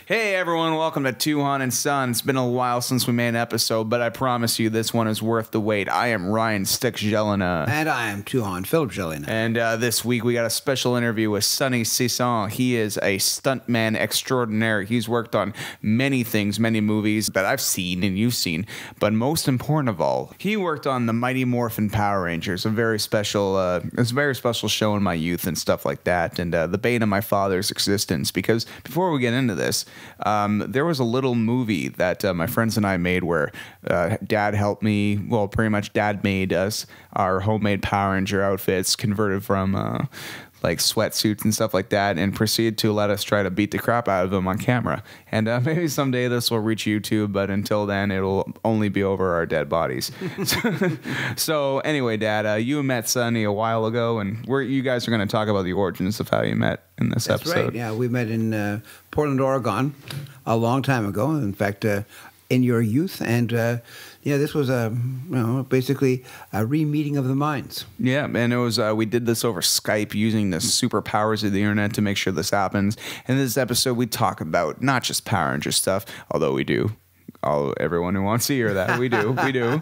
Hey everyone, welcome to Tuhon and Son. It's been a while since we made an episode, but I promise you this one is worth the wait. I am Ryan Stick-Jelena. And I am Tuhon Philip-Jelena. And this week we got a special interview with Sonny Sison. He is a stuntman extraordinaire. He's worked on many things, many movies that I've seen and you've seen. But most important of all, he worked on the Mighty Morphin Power Rangers, a very special show in my youth and stuff like that, and the bane of my father's existence. Because before we get into this, there was a little movie that my friends and I made where Dad helped me. Well, pretty much Dad made us our homemade Power Ranger outfits converted from like sweatsuits and stuff like that, and proceeded to let us try to beat the crap out of them on camera. And maybe someday this will reach YouTube, but until then, it'll only be over our dead bodies. So anyway, Dad, you met Sonny a while ago, and you guys are going to talk about the origins of how you met in this episode. That's right. Yeah, we met in Portland, Oregon, a long time ago. In fact, in your youth, and yeah, this was basically a re-meeting of the minds. Yeah, and it was we did this over Skype using the superpowers of the internet to make sure this happens. In this episode, we talk about not just Power Ranger stuff, although we do. Everyone who wants to hear that, we do.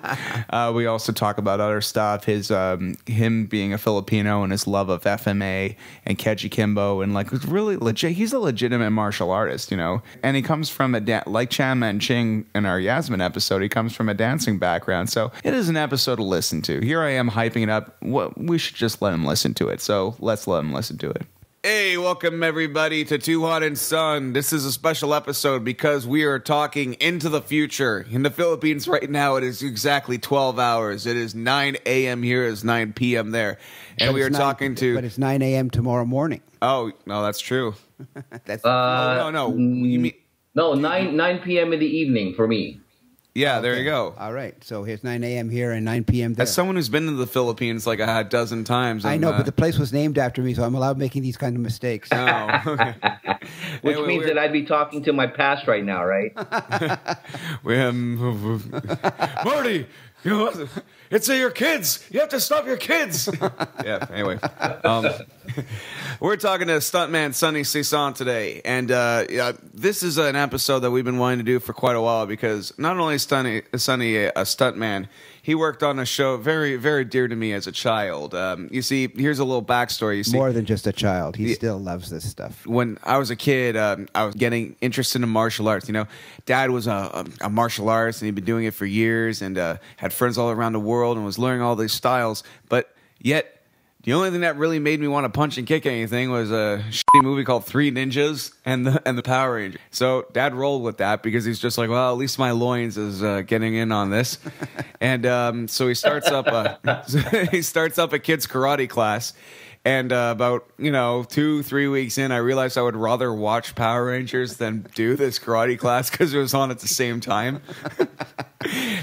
We also talk about other stuff. Him being a Filipino and his love of FMA and Keji Kimbo, and like really legit. He's a legitimate martial artist, you know. And he comes from like Chan Man Ching in our Yasmin episode. He comes from a dancing background, so it is an episode to listen to. Here I am hyping it up. We should just let him listen to it. So let's let him listen to it. Hey, welcome everybody to Tuhon and Son. This is a special episode because we are talking into the future. In the Philippines right now, it is exactly 12 hours. It is 9 a.m. here, it's 9 p.m. there. And we are talking to... But it's 9 a.m. tomorrow morning. Oh, no, that's true. That's no. You mean... No, 9 p.m. in the evening for me. Yeah, there you go. All right. So here's 9 a.m. here and 9 p.m. there. As someone who's been to the Philippines like a dozen times. I know, but the place was named after me, so I'm allowed making these kind of mistakes. Oh, okay. Which means that I'd be talking to my past right now, right? Marty, it's your kids. You have to stop your kids. Yeah, anyway. We're talking to stuntman Sonny Sison today. And this is an episode that we've been wanting to do for quite a while because not only is Sonny a stuntman, he worked on a show very, very dear to me as a child. You see, here's a little backstory. You see, more than just a child. He still loves this stuff. When I was a kid, I was getting interested in martial arts. You know, Dad was a martial artist, and he'd been doing it for years, and had friends all around the world, and was learning all these styles. But yet, the only thing that really made me want to punch and kick anything was a shitty movie called Three Ninjas and the Power Rangers. So Dad rolled with that because he's just like, well, at least my loins is getting in on this. And so he starts up a kid's karate class. And about 2-3 weeks in, I realized I would rather watch Power Rangers than do this karate class because it was on at the same time.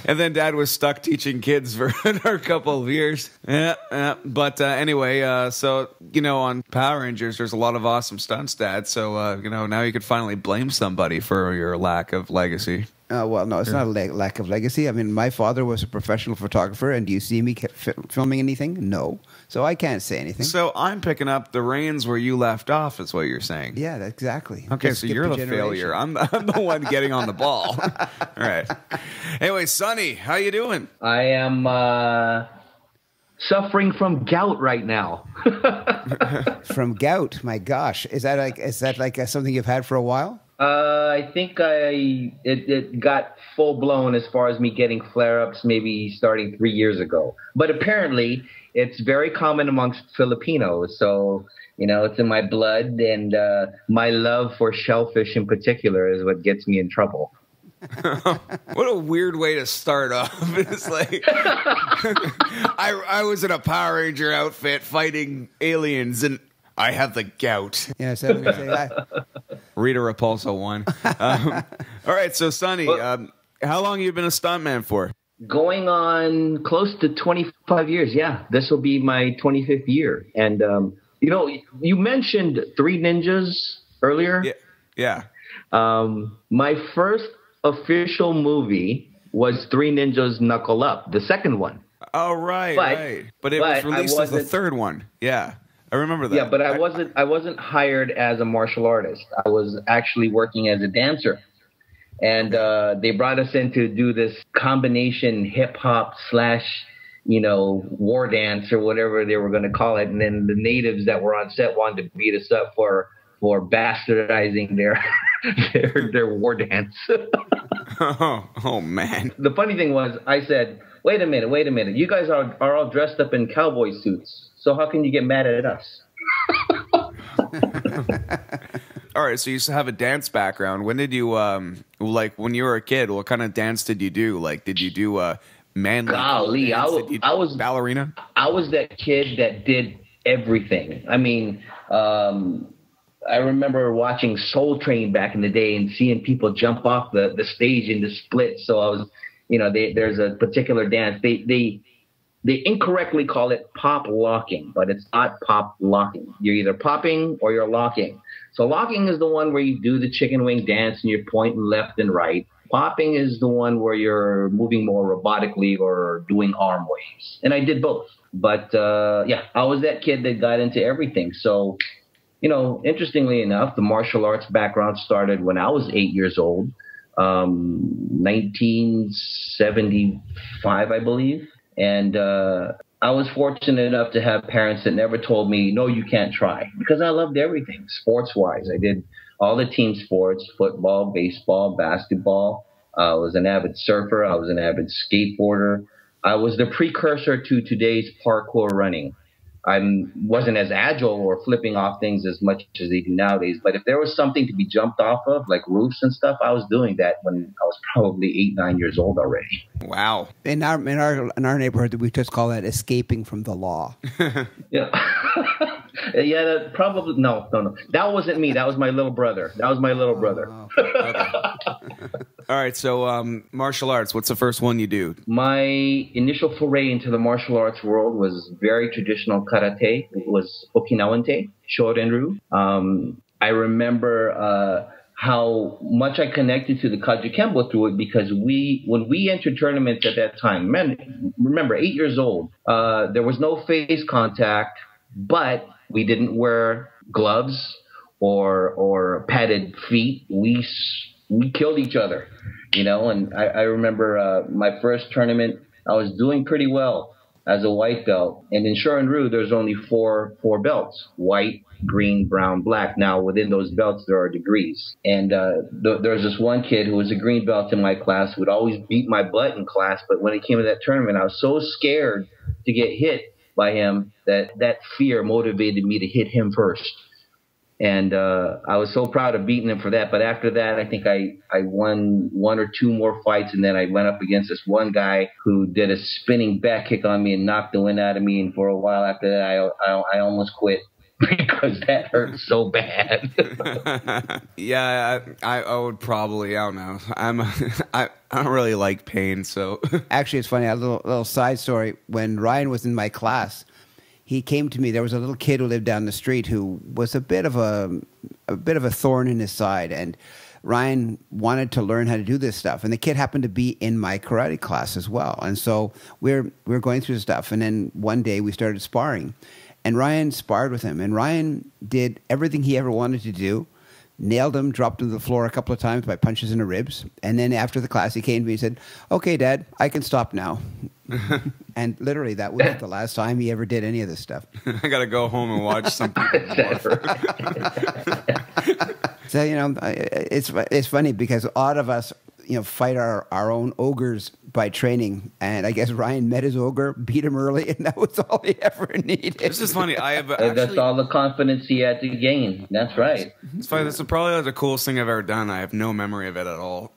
And then Dad was stuck teaching kids for a couple of years. But anyway, so on Power Rangers, there's a lot of awesome stunts, Dad. So now you could finally blame somebody for your lack of legacy. Well, no, it's not a lack of legacy. I mean, my father was a professional photographer, and do you see me filming anything? No. So I can't say anything. So I'm picking up the reins where you left off, is what you're saying. Yeah, exactly. Okay, so you're the failure. I'm the one getting on the ball. All right. Anyway, Sonny, how you doing? I am suffering from gout right now. From gout? My gosh. Is that like something you've had for a while? I think it got full blown as far as me getting flare-ups maybe starting 3 years ago. But apparently it's very common amongst Filipinos. So, it's in my blood, and my love for shellfish in particular is what gets me in trouble. What a weird way to start off. It's like I was in a Power Ranger outfit fighting aliens, and I have the gout. Yeah, so we say that. Rita Repulsa won. All right, so Sonny, how long have you been a stuntman for? Going on close to 25 years. Yeah, this will be my 25th year. And you mentioned Three Ninjas earlier. Yeah. My first official movie was Three Ninjas Knuckle Up, the second one. Oh, right, right. But it was released as the third one. Yeah. I remember that. Yeah, but I wasn't hired as a martial artist. I was actually working as a dancer. And they brought us in to do this combination hip hop slash, war dance or whatever they were going to call it. And then the natives that were on set wanted to beat us up for bastardizing their war dance. oh man. The funny thing was, I said, wait a minute. You guys are all dressed up in cowboy suits. So how can you get mad at us? All right, so you used to have a dance background. When did you, like, when you were a kid, what kind of dance did you do? Like, did you do manly? Golly, I was ballerina. I was that kid that did everything. I mean, I remember watching Soul Train back in the day and seeing people jump off the stage into splits. So I was, there's a particular dance. They incorrectly call it pop locking, but it's not pop locking. You're either popping or you're locking. So locking is the one where you do the chicken wing dance and you're pointing left and right. Popping is the one where you're moving more robotically or doing arm waves. And I did both. But, I was that kid that got into everything. So, interestingly enough, the martial arts background started when I was 8 years old, 1975, I believe. And I was fortunate enough to have parents that never told me, no, you can't try, because I loved everything sports-wise. I did all the team sports, football, baseball, basketball. I was an avid surfer. I was an avid skateboarder. I was the precursor to today's parkour running. I wasn't as agile or flipping off things as much as they do nowadays. But if there was something to be jumped off of, like roofs and stuff, I was doing that when I was probably 8, 9 years old already. Wow. In our neighborhood, we just call that escaping from the law. Yeah. Yeah, probably no. That wasn't me. That was my little brother. Oh, okay. All right, so martial arts, what's the first one you do? My initial foray into the martial arts world was very traditional karate. It was Okinawan-te, Shorin-ryu. I remember how much I connected to the Kajikembo through it, because when we entered tournaments at that time, remember, 8 years old, there was no face contact, but we didn't wear gloves or padded feet. We killed each other, and I remember my first tournament, I was doing pretty well as a white belt. And in Shorin-ryu, there's only four belts: white, green, brown, black. Now, within those belts, there are degrees. And there's this one kid who was a green belt in my class who would always beat my butt in class. But when it came to that tournament, I was so scared to get hit by him that fear motivated me to hit him first. And I was so proud of beating him for that. But after that, I think I won 1 or 2 more fights. And then I went up against this one guy who did a spinning back kick on me and knocked the wind out of me. And for a while after that, I almost quit because that hurt so bad. Yeah, I would probably, I don't know. I don't really like pain, so. Actually, it's funny, a little side story. When Ryan was in my class, he came to me. There was a little kid who lived down the street who was a bit of a thorn in his side, and Ryan wanted to learn how to do this stuff. And the kid happened to be in my karate class as well. And so we're going through stuff. And then one day we started sparring, and Ryan sparred with him. And Ryan did everything he ever wanted to do, nailed him, dropped him to the floor a couple of times by punches in the ribs. And then after the class, he came to me and said, "Okay, Dad, I can stop now." And literally, that was the last time he ever did any of this stuff. I got to go home and watch some people So, it's funny because a lot of us, fight our own ogres by training. And I guess Ryan met his ogre, beat him early, and that was all he ever needed. This is funny. I have that's all the confidence he had to gain. That's right. It's funny. That's probably the coolest thing I've ever done. I have no memory of it at all.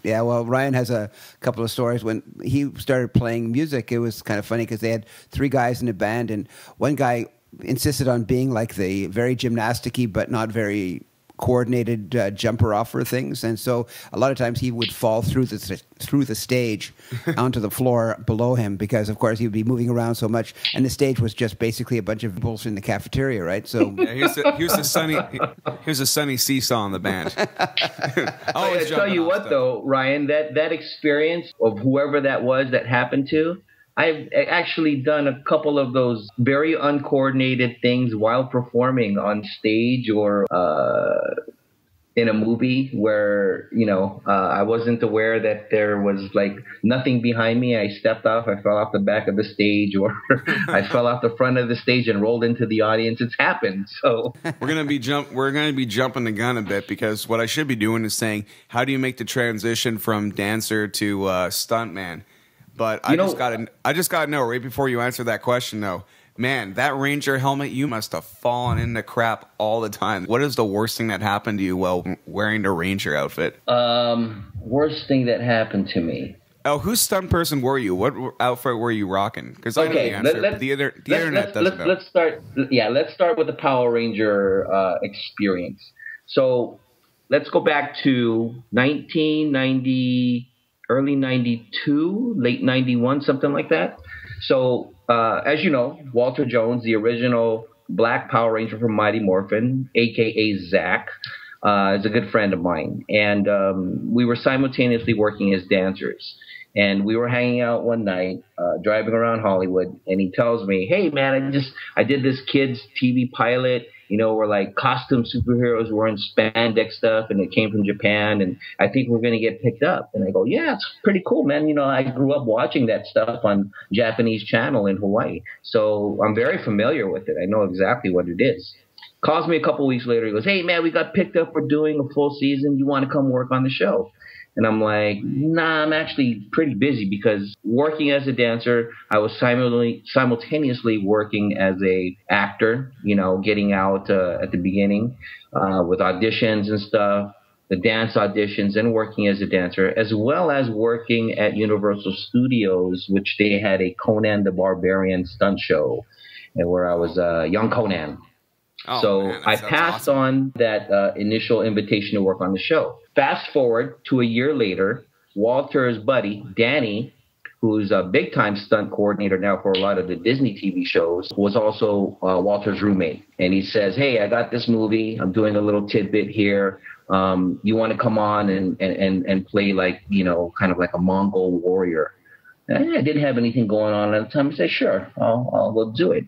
Yeah, well, Ryan has a couple of stories. When he started playing music, it was kind of funny because they had 3 guys in a band, and one guy insisted on being like the very gymnastic-y but not very coordinated jumper offer things, and so a lot of times he would fall through the stage onto the floor below him because, of course, he would be moving around so much, and the stage was just basically a bunch of people in the cafeteria, right? So yeah, he was a Sonny Sison in the band. I tell you what, though, Ryan, that experience of whoever that was that happened to, I've actually done a couple of those very uncoordinated things while performing on stage or in a movie where, I wasn't aware that there was like nothing behind me. I stepped off, I fell off the back of the stage, or I fell off the front of the stage and rolled into the audience. It's happened. So we're gonna be jumping the gun a bit, because what I should be doing is saying, how do you make the transition from dancer to stuntman? But I just gotta know right before you answer that question, though. Man, that Ranger helmet, you must have fallen into crap all the time. What is the worst thing that happened to you while wearing the Ranger outfit? Worst thing that happened to me. Oh, whose stunt person were you? What outfit were you rocking? Because I know the answer, but the internet doesn't know. Let's start with the Power Ranger experience. So let's go back to 1990, early 92, late 91, something like that. So, as you know, Walter Jones, the original Black Power Ranger from Mighty Morphin, a.k.a. Zach, is a good friend of mine. And we were simultaneously working as dancers. And we were hanging out one night, driving around Hollywood, and he tells me, hey, man, I did this kid's TV pilot. We're like costume superheroes wearing spandex stuff, and it came from Japan, and I think we're going to get picked up. And I go, yeah, it's pretty cool, man. I grew up watching that stuff on Japanese channel in Hawaii, so I'm very familiar with it. I know exactly what it is. Calls me a couple weeks later. He goes, hey, man, we got picked up. We're doing a full season. You want to come work on the show? And I'm like, nah, I'm actually pretty busy, because working as a dancer, I was simultaneously working as a actor, getting out at the beginning with auditions and stuff, the dance auditions, and working as a dancer, as well as working at Universal Studios, which they had a Conan the Barbarian stunt show, and where I was young Conan. Oh, so man, I passed awesome. on that initial invitation to work on the show. Fast forward to a year later, Walter's buddy, Danny, who's a big-time stunt coordinator now for a lot of the Disney TV shows, was also Walter's roommate. And he says, hey, I got this movie. I'm doing a little tidbit here. You want to come on and play like, kind of like a Mongol warrior? And I didn't have anything going on at the time. I said, sure, I'll go do it.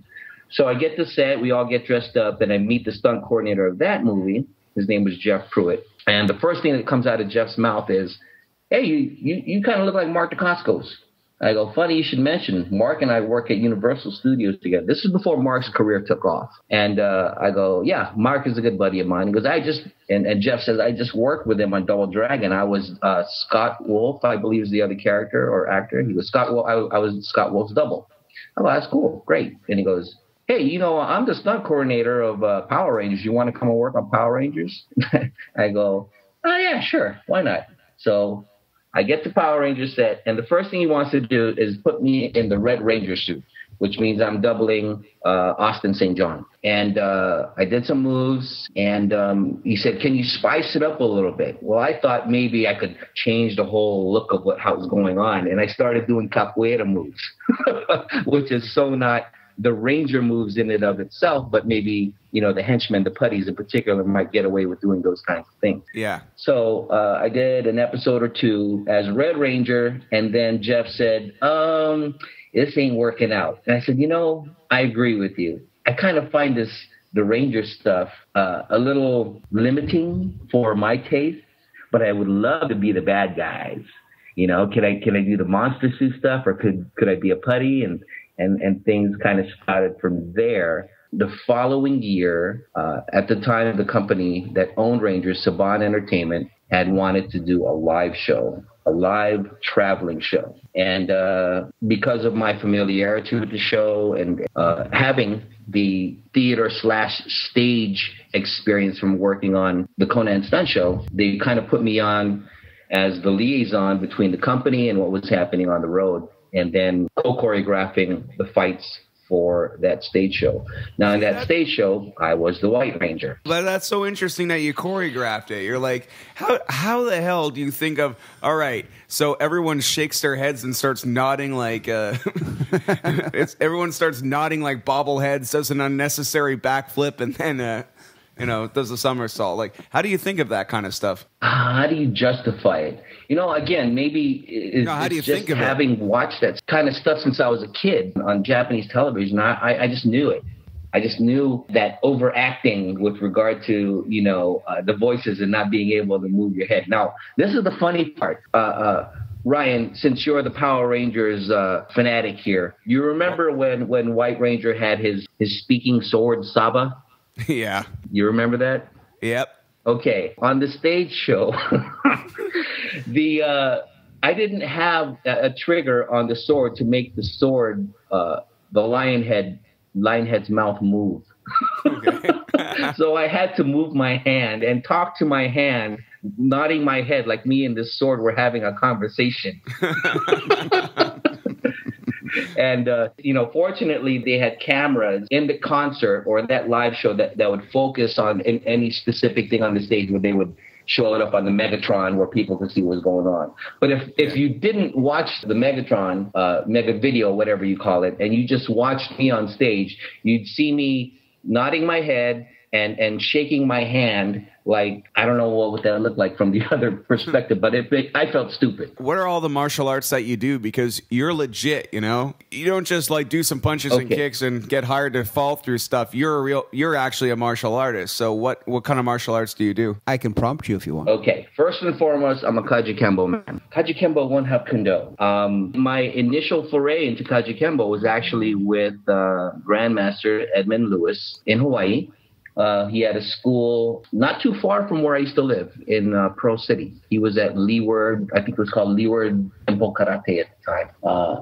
So I get to set, we all get dressed up, and I meet the stunt coordinator of that movie. His name was Jeff Pruitt. And the first thing that comes out of Jeff's mouth is, hey, you kind of look like Mark Dacascos. I go, funny you should mention. Mark and I work at Universal Studios together. This is before Mark's career took off. And I go, yeah, Mark is a good buddy of mine. He goes, and Jeff says, I just worked with him on Double Dragon. I was Scott Wolf, I believe is the other character or actor. He was Scott Wolf. I was Scott Wolf's double. I go, that's cool, great. And he goes, hey, I'm the stunt coordinator of Power Rangers. You want to come and work on Power Rangers? I go, oh, yeah, sure. Why not? So I get the Power Ranger set, and the first thing he wants to do is put me in the Red Ranger suit, which means I'm doubling Austin St. John. And I did some moves, and he said, can you spice it up a little bit? Well, I thought maybe I could change the whole look of how was going on, and I started doing capoeira moves, which is so not the Ranger moves in and of itself, but maybe, the henchmen, the putties in particular, might get away with doing those kinds of things. Yeah. So I did an episode or two as Red Ranger, and then Jeff said, this ain't working out. And I said, I agree with you. I kind of find the Ranger stuff a little limiting for my taste, but I would love to be the bad guys. Can I do the monster suit stuff, or could I be a putty? And things kind of started from there. The following year, at the time, the company that owned Rangers, Saban Entertainment, had wanted to do a live show, a live traveling show. And because of my familiarity with the show and having the theater/stage experience from working on the Conan Stunt show, they kind of put me on as the liaison between the company and what was happening on the road, and then co-choreographing the fights for that stage show. Now, in that stage show, I was the White Ranger. But that's so interesting that you choreographed it. You're like, how the hell do you think of, all right, so everyone shakes their heads and starts nodding like, everyone starts nodding like bobbleheads, does an unnecessary backflip, and then does the somersault. Like, how do you think of that kind of stuff? How do you justify it? Again, maybe how do you it's just think of having watched that kind of stuff since I was a kid on Japanese television. I just knew it. I just knew that overacting with regard to, the voices and not being able to move your head. Now, this is the funny part. Ryan, since you're the Power Rangers fanatic here, you remember when White Ranger had his speaking sword, Saba? Yeah. You remember that? Yep. Okay. On the stage show, I didn't have a trigger on the sword to make the sword, the Lionhead's mouth move. Okay. So I had to move my hand and talk to my hand, nodding my head like me and this sword were having a conversation. And, fortunately, they had cameras in the concert or that live show that would focus on any specific thing on the stage where they would show it up on the Megatron where people could see what was going on. But if you didn't watch the Megatron, Mega Video, whatever you call it, and you just watched me on stage, you'd see me nodding my head and shaking my hand like, I don't know what that looked like from the other perspective, but I felt stupid. What are all the martial arts that you do? Because you're legit, You don't just like do some punches and kicks and get hired to fall through stuff. You're actually a martial artist. So what kind of martial arts do you do? I can prompt you if you want. Okay. First and foremost, I'm a Kaji Kembo man. Kaji Kembo, one hap kendo. My initial foray into Kaji Kembo was actually with Grandmaster Edmund Lewis in Hawaii. He had a school not too far from where I used to live in Pearl City. He was at Leeward, I think it was called Leeward Temple Karate at the time.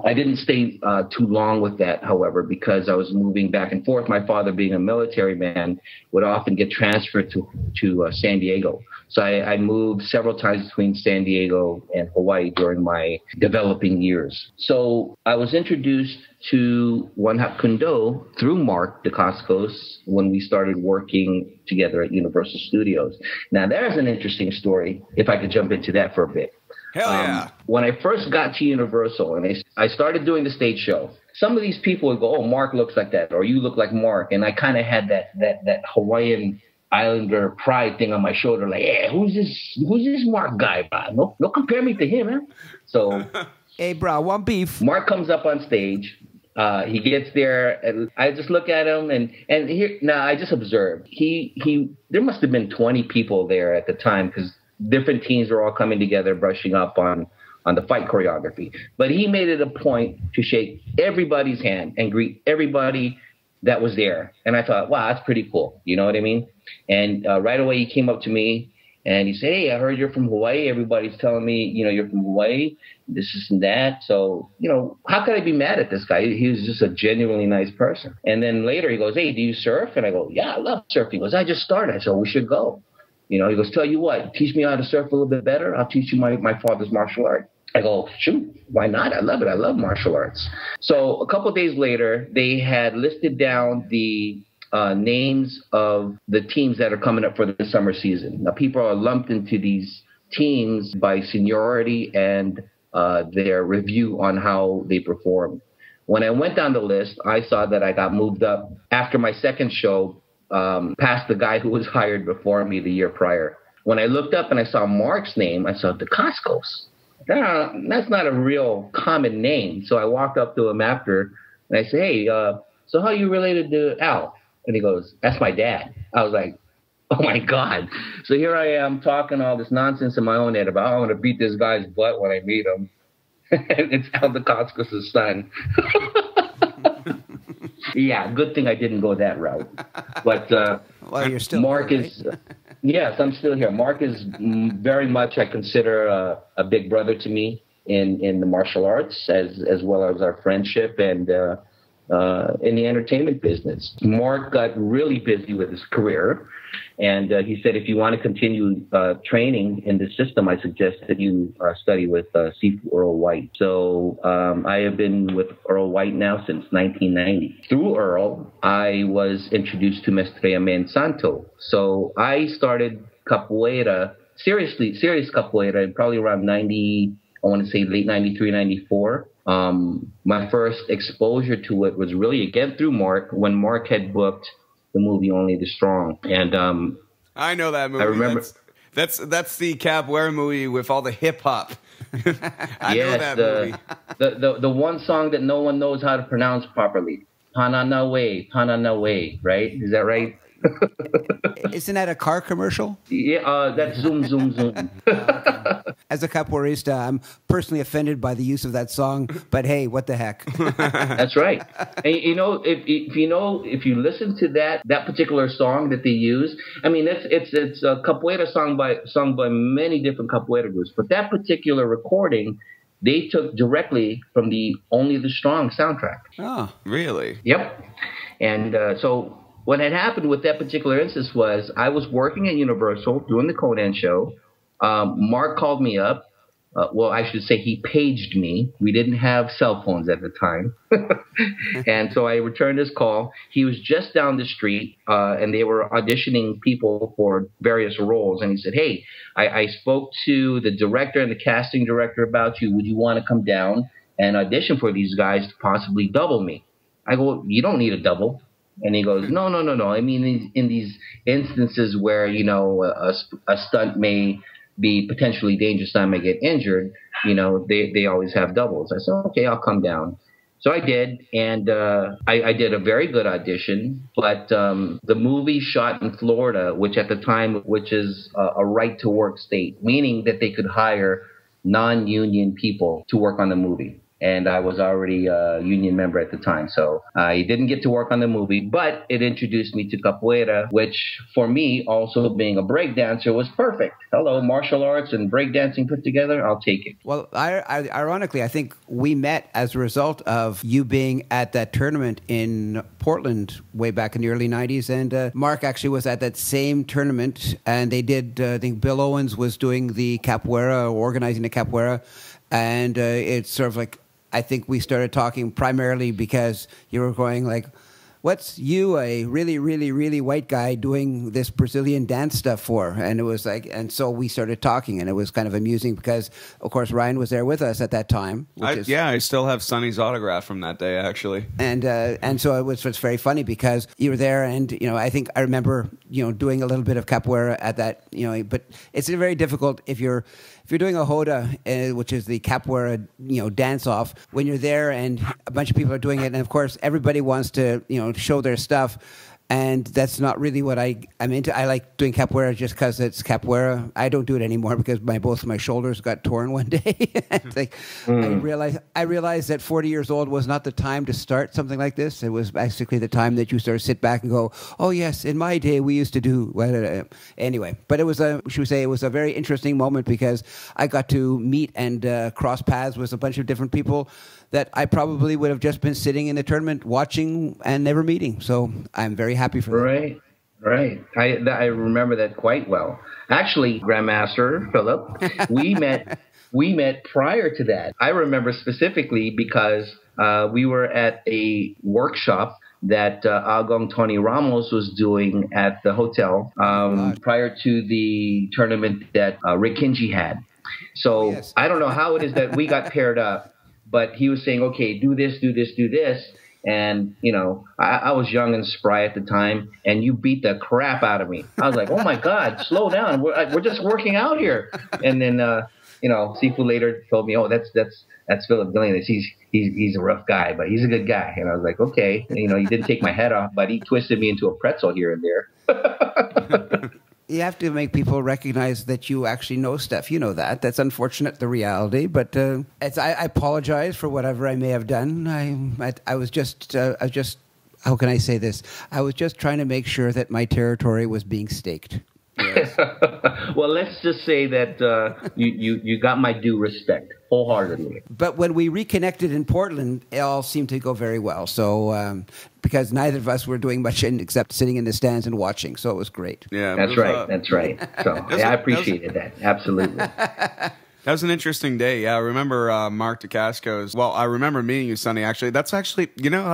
I didn't stay too long with that, however, because I was moving back and forth. My father, being a military man, would often get transferred to San Diego. So I moved several times between San Diego and Hawaii during my developing years. So I was introduced to One Hap Kendo through Mark Dacascos when we started working together at Universal Studios. Now, there's an interesting story, if I could jump into that for a bit. Hell yeah. When I first got to Universal and I started doing the stage show, some of these people would go, oh, Mark looks like that, or you look like Mark. And I kind of had that Hawaiian Islander pride thing on my shoulder, like, hey, who's this Mark guy, bro? No, compare me to him, man. So, hey, bro, one beef. Mark comes up on stage. He gets there, and I just look at him, and here now I just observed. He there must have been 20 people there at the time because different teams were all coming together, brushing up on the fight choreography. But he made it a point to shake everybody's hand and greet everybody that was there. And I thought, wow, that's pretty cool. You know what I mean? And right away he came up to me and he said, hey, I heard you're from Hawaii. Everybody's telling me, you're from Hawaii, this and that. So, how could I be mad at this guy? He was just a genuinely nice person. And then later he goes, hey, do you surf? And I go, yeah, I love surfing. He goes, I just started. I said, we should go. He goes, tell you what, teach me how to surf a little bit better. I'll teach you my father's martial art. I go, shoot, why not? I love it. I love martial arts. So a couple of days later, they had listed down the names of the teams that are coming up for the summer season. Now, people are lumped into these teams by seniority and their review on how they perform. When I went down the list, I saw that I got moved up after my second show, past the guy who was hired before me the year prior. When I looked up and I saw Mark's name, I saw Dacascos. That's not a real common name. So I walked up to him after and I said, hey, so how are you related to Al? And he goes, that's my dad. I was like, oh my God. So here I am talking all this nonsense in my own head about, I want to beat this guy's butt when I meet him. It's Al Dacascos' son. Yeah, good thing I didn't go that route. But well, you're still Mark here, is... Yes, I'm still here. Mark is very much, I consider, a big brother to me in the martial arts, as well as our friendship and in the entertainment business. Mark got really busy with his career, and he said, if you want to continue training in the system, I suggest that you study with Sifu Earl White. So I have been with Earl White now since 1990. Through Earl, I was introduced to Mestre Amen Santo. So I started capoeira, serious capoeira, probably around 90, I want to say late 93, 94. My first exposure to it was really, again, through Mark, when Mark had booked the movie Only the Strong. And I know that movie. I remember that's the Capoeira movie with all the hip hop. I know that movie. The one song that no one knows how to pronounce properly. Pananawe, Pananawe, right? Is that right? Isn't that a car commercial? Yeah, that's Zoom, Zoom, Zoom. As a capoeirista, I'm personally offended by the use of that song, but hey, what the heck? That's right. And if you listen to that particular song that they use, I mean, it's a capoeira sung by many different capoeira groups, but that particular recording they took directly from the Only the Strong soundtrack. Oh, really? Yep. And so what had happened with that particular instance was I was working at Universal doing the Conan show. Mark called me up. Well, I should say he paged me. We didn't have cell phones at the time. And so I returned his call. He was just down the street, and they were auditioning people for various roles. And he said, hey, I spoke to the director and the casting director about you. Would you want to come down and audition for these guys to possibly double me? I go, you don't need a double. And he goes, no. I mean, in these instances where, you know, a stunt may be potentially dangerous, I may get injured, you know, they always have doubles. I said, okay, I'll come down. So I did, and I did a very good audition, but the movie shot in Florida, which at the time, which is a right-to-work state, meaning that they could hire non-union people to work on the movie. And I was already a union member at the time. So I didn't get to work on the movie, but it introduced me to capoeira, which for me, also being a breakdancer, was perfect. Hello, martial arts and breakdancing put together, I'll take it. Well, ironically, I think we met as a result of you being at that tournament in Portland way back in the early 90s. And Mark actually was at that same tournament. And they did, I think Bill Owens was doing the capoeira, organizing the capoeira. And it's sort of like, I think we started talking primarily because you were going like, what's you, a really, really, really white guy, doing this Brazilian dance stuff for? And it was like, and so we started talking, and it was kind of amusing because, of course, Ryan was there with us at that time. Yeah, I still have Sonny's autograph from that day, actually. And so it was very funny because you were there, and you know, I think I remember, you know, doing a little bit of capoeira at that, you know, but it's very difficult if you're doing a hoda, which is the capoeira, you know, dance off, when you're there and a bunch of people are doing it, and of course everybody wants to, you know, show their stuff, and that's not really what I'm into. I like doing capoeira just because it's capoeira. I don't do it anymore because both of my shoulders got torn one day. Like, I realized that 40 years old was not the time to start something like this. It was basically the time that you sort of sit back and go, oh yes, in my day we used to do. Anyway, but it was it was a very interesting moment because I got to meet and cross paths with a bunch of different people that I probably would have just been sitting in the tournament watching and never meeting. So I'm very happy for that. Right. I remember that quite well. Actually, Grandmaster Philip, we met prior to that. I remember specifically because we were at a workshop that Agong Tony Ramos was doing at the hotel prior to the tournament that Rick Kinji had. So yes. I don't know how it is that we got paired up, but he was saying, okay, do this, do this, do this. And, you know, I was young and spry at the time, and you beat the crap out of me. I was like, oh, my God, slow down. We're just working out here. And then, you know, Sifu later told me, oh, that's Philip Gillian. He's a rough guy, but he's a good guy. And I was like, okay. And, you know, he didn't take my head off, but he twisted me into a pretzel here and there. You have to make people recognize that you actually know stuff. You know that. That's unfortunate, the reality. But I apologize for whatever I may have done. I was just, how can I say this? I was just trying to make sure that my territory was being staked. Yes. Well, let's just say that you got my due respect wholeheartedly. But when we reconnected in Portland, it all seemed to go very well. So because neither of us were doing much except sitting in the stands and watching, so it was great. Yeah, that's right. That's right. So I appreciated that. Absolutely. That was an interesting day. Yeah, I remember Mark DeCasco's. Well, I remember meeting you, Sonny. Actually, that's actually, you know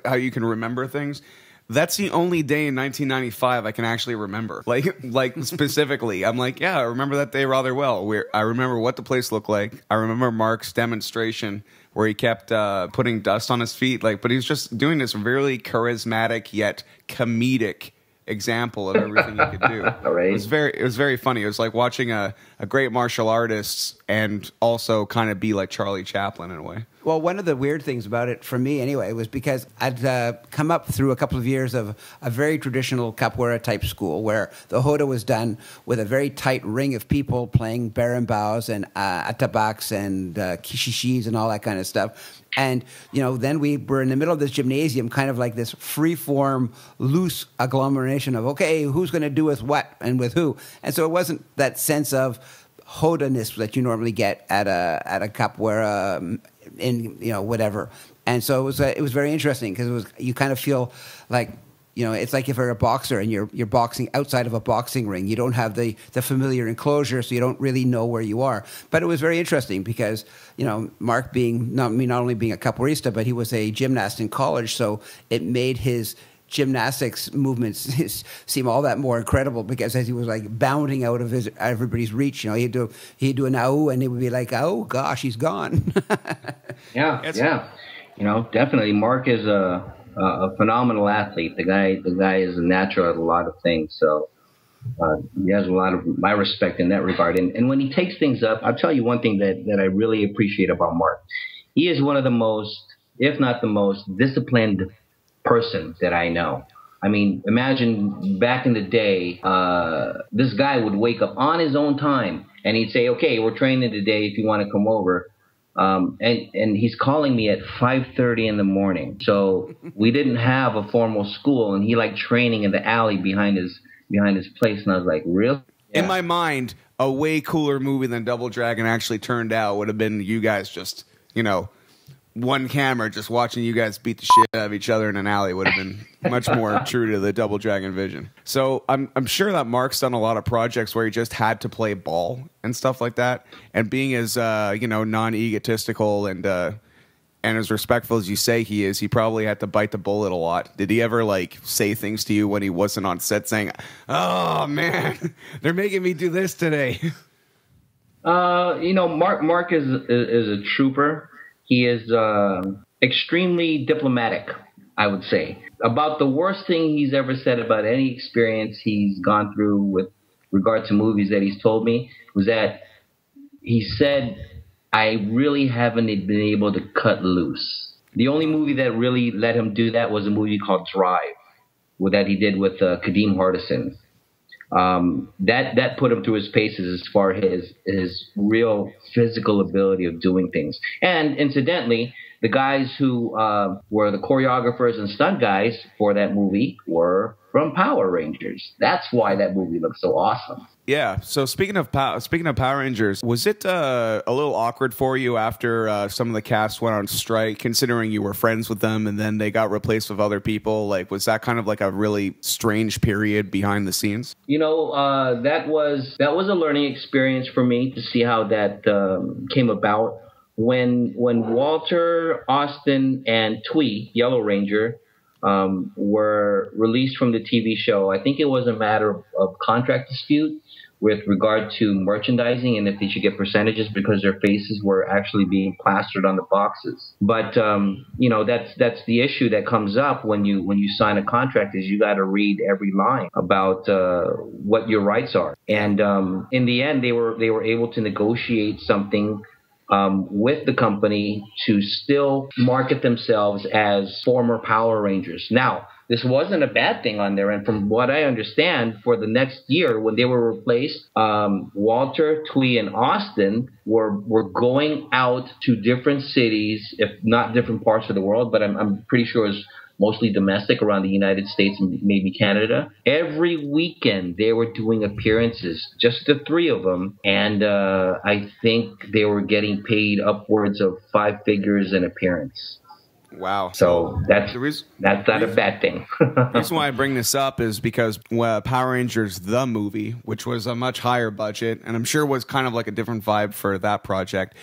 how you can remember things. That's the only day in 1995 I can actually remember. Like specifically, I'm like, yeah, I remember that day rather well. I remember what the place looked like. I remember Mark's demonstration where he kept putting dust on his feet. But he was just doing this really charismatic yet comedic example of everything he could do. Right. It was very funny. It was like watching a great martial artist and also kind of be like Charlie Chaplin in a way. Well, one of the weird things about it, for me anyway, was because I'd come up through a couple of years of a very traditional capoeira type school where the Hoda was done with a very tight ring of people playing berimbaus and atabaks and kishishis and all that kind of stuff. And, then we were in the middle of this gymnasium, kind of like this free-form, loose agglomeration of, okay, who's going to do with what and with who? And so it wasn't that sense of Hoda-ness that you normally get at a capoeira in whatever. And so it was very interesting because you kind of feel like it's like if you're a boxer and you're boxing outside of a boxing ring. You don't have the familiar enclosure, so you don't really know where you are. But it was very interesting because Mark being not only being a capoeirista, but he was a gymnast in college, so it made his gymnastics movements seem all that more incredible because as he was like bounding out of everybody's reach, he'd do an AU and it would be like, oh gosh, he's gone. Yeah. Definitely. Mark is a phenomenal athlete. The guy is a natural at a lot of things. So he has a lot of my respect in that regard. And when he takes things up, I'll tell you one thing that I really appreciate about Mark. He is one of the most, if not the most, disciplined person that I know. I mean, imagine back in the day, this guy would wake up on his own time and he'd say, okay, we're training today if you want to come over. And he's calling me at 5:30 in the morning. So we didn't have a formal school and he liked training in the alley behind his place. And I was like, really? Yeah. In my mind, a way cooler movie than Double Dragon actually turned out would have been you guys just, one camera just watching you guys beat the shit out of each other in an alley would have been much more true to the Double Dragon vision. So I'm sure that Mark's done a lot of projects where he just had to play ball and stuff like that. And being as non-egotistical and as respectful as you say he is, he probably had to bite the bullet a lot. Did he ever say things to you when he wasn't on set saying, "Oh man, they're making me do this today"? Mark is a trooper. He is extremely diplomatic, I would say. About the worst thing he's ever said about any experience he's gone through with regard to movies that he's told me was that he said, I really haven't been able to cut loose. The only movie that really let him do that was a movie called Drive, that he did with Kadeem Hardison. That put him through his paces as far as his real physical ability of doing things. And incidentally, the guys who were the choreographers and stunt guys for that movie were from Power Rangers. That's why that movie looks so awesome. Yeah. So speaking of Power Rangers, was it a little awkward for you after some of the cast went on strike, considering you were friends with them and then they got replaced with other people? Was that kind of like a really strange period behind the scenes? That was a learning experience for me to see how that came about. When Walter, Austin, and Twee, Yellow Ranger, were released from the TV show, I think it was a matter of contract dispute with regard to merchandising and if they should get percentages because their faces were actually being plastered on the boxes. But that's the issue that comes up when you sign a contract is you got to read every line about what your rights are. And in the end, they were able to negotiate something with the company to still market themselves as former Power Rangers. Now, this wasn't a bad thing on their end. From what I understand, for the next year, when they were replaced, Walter, Twee, and Austin were going out to different cities, if not different parts of the world, but I'm pretty sure it's mostly domestic around the United States and maybe Canada. Every weekend, they were doing appearances, just the three of them. And I think they were getting paid upwards of 5 figures an appearance. Wow. So that's not a bad thing. The reason why I bring this up is because Power Rangers, the movie, which was a much higher budget, and I'm sure was kind of like a different vibe for that project,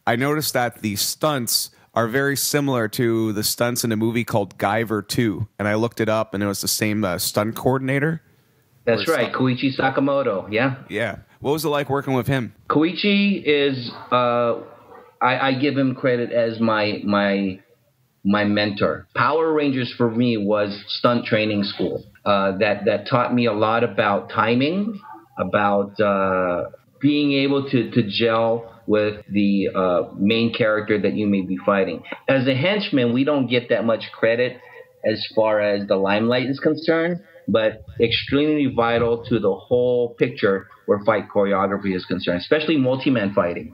I noticed that the stunts are very similar to the stunts in a movie called Guyver 2. And I looked it up, and it was the same stunt coordinator. That's right, Koichi Sakamoto. Yeah. Yeah. What was it like working with him? Koichi is, I give him credit as my mentor. Power Rangers for me was stunt training school. That taught me a lot about timing, about being able to gel with the main character that you may be fighting. As a henchman, we don't get that much credit as far as the limelight is concerned, but extremely vital to the whole picture where fight choreography is concerned, especially multi-man fighting.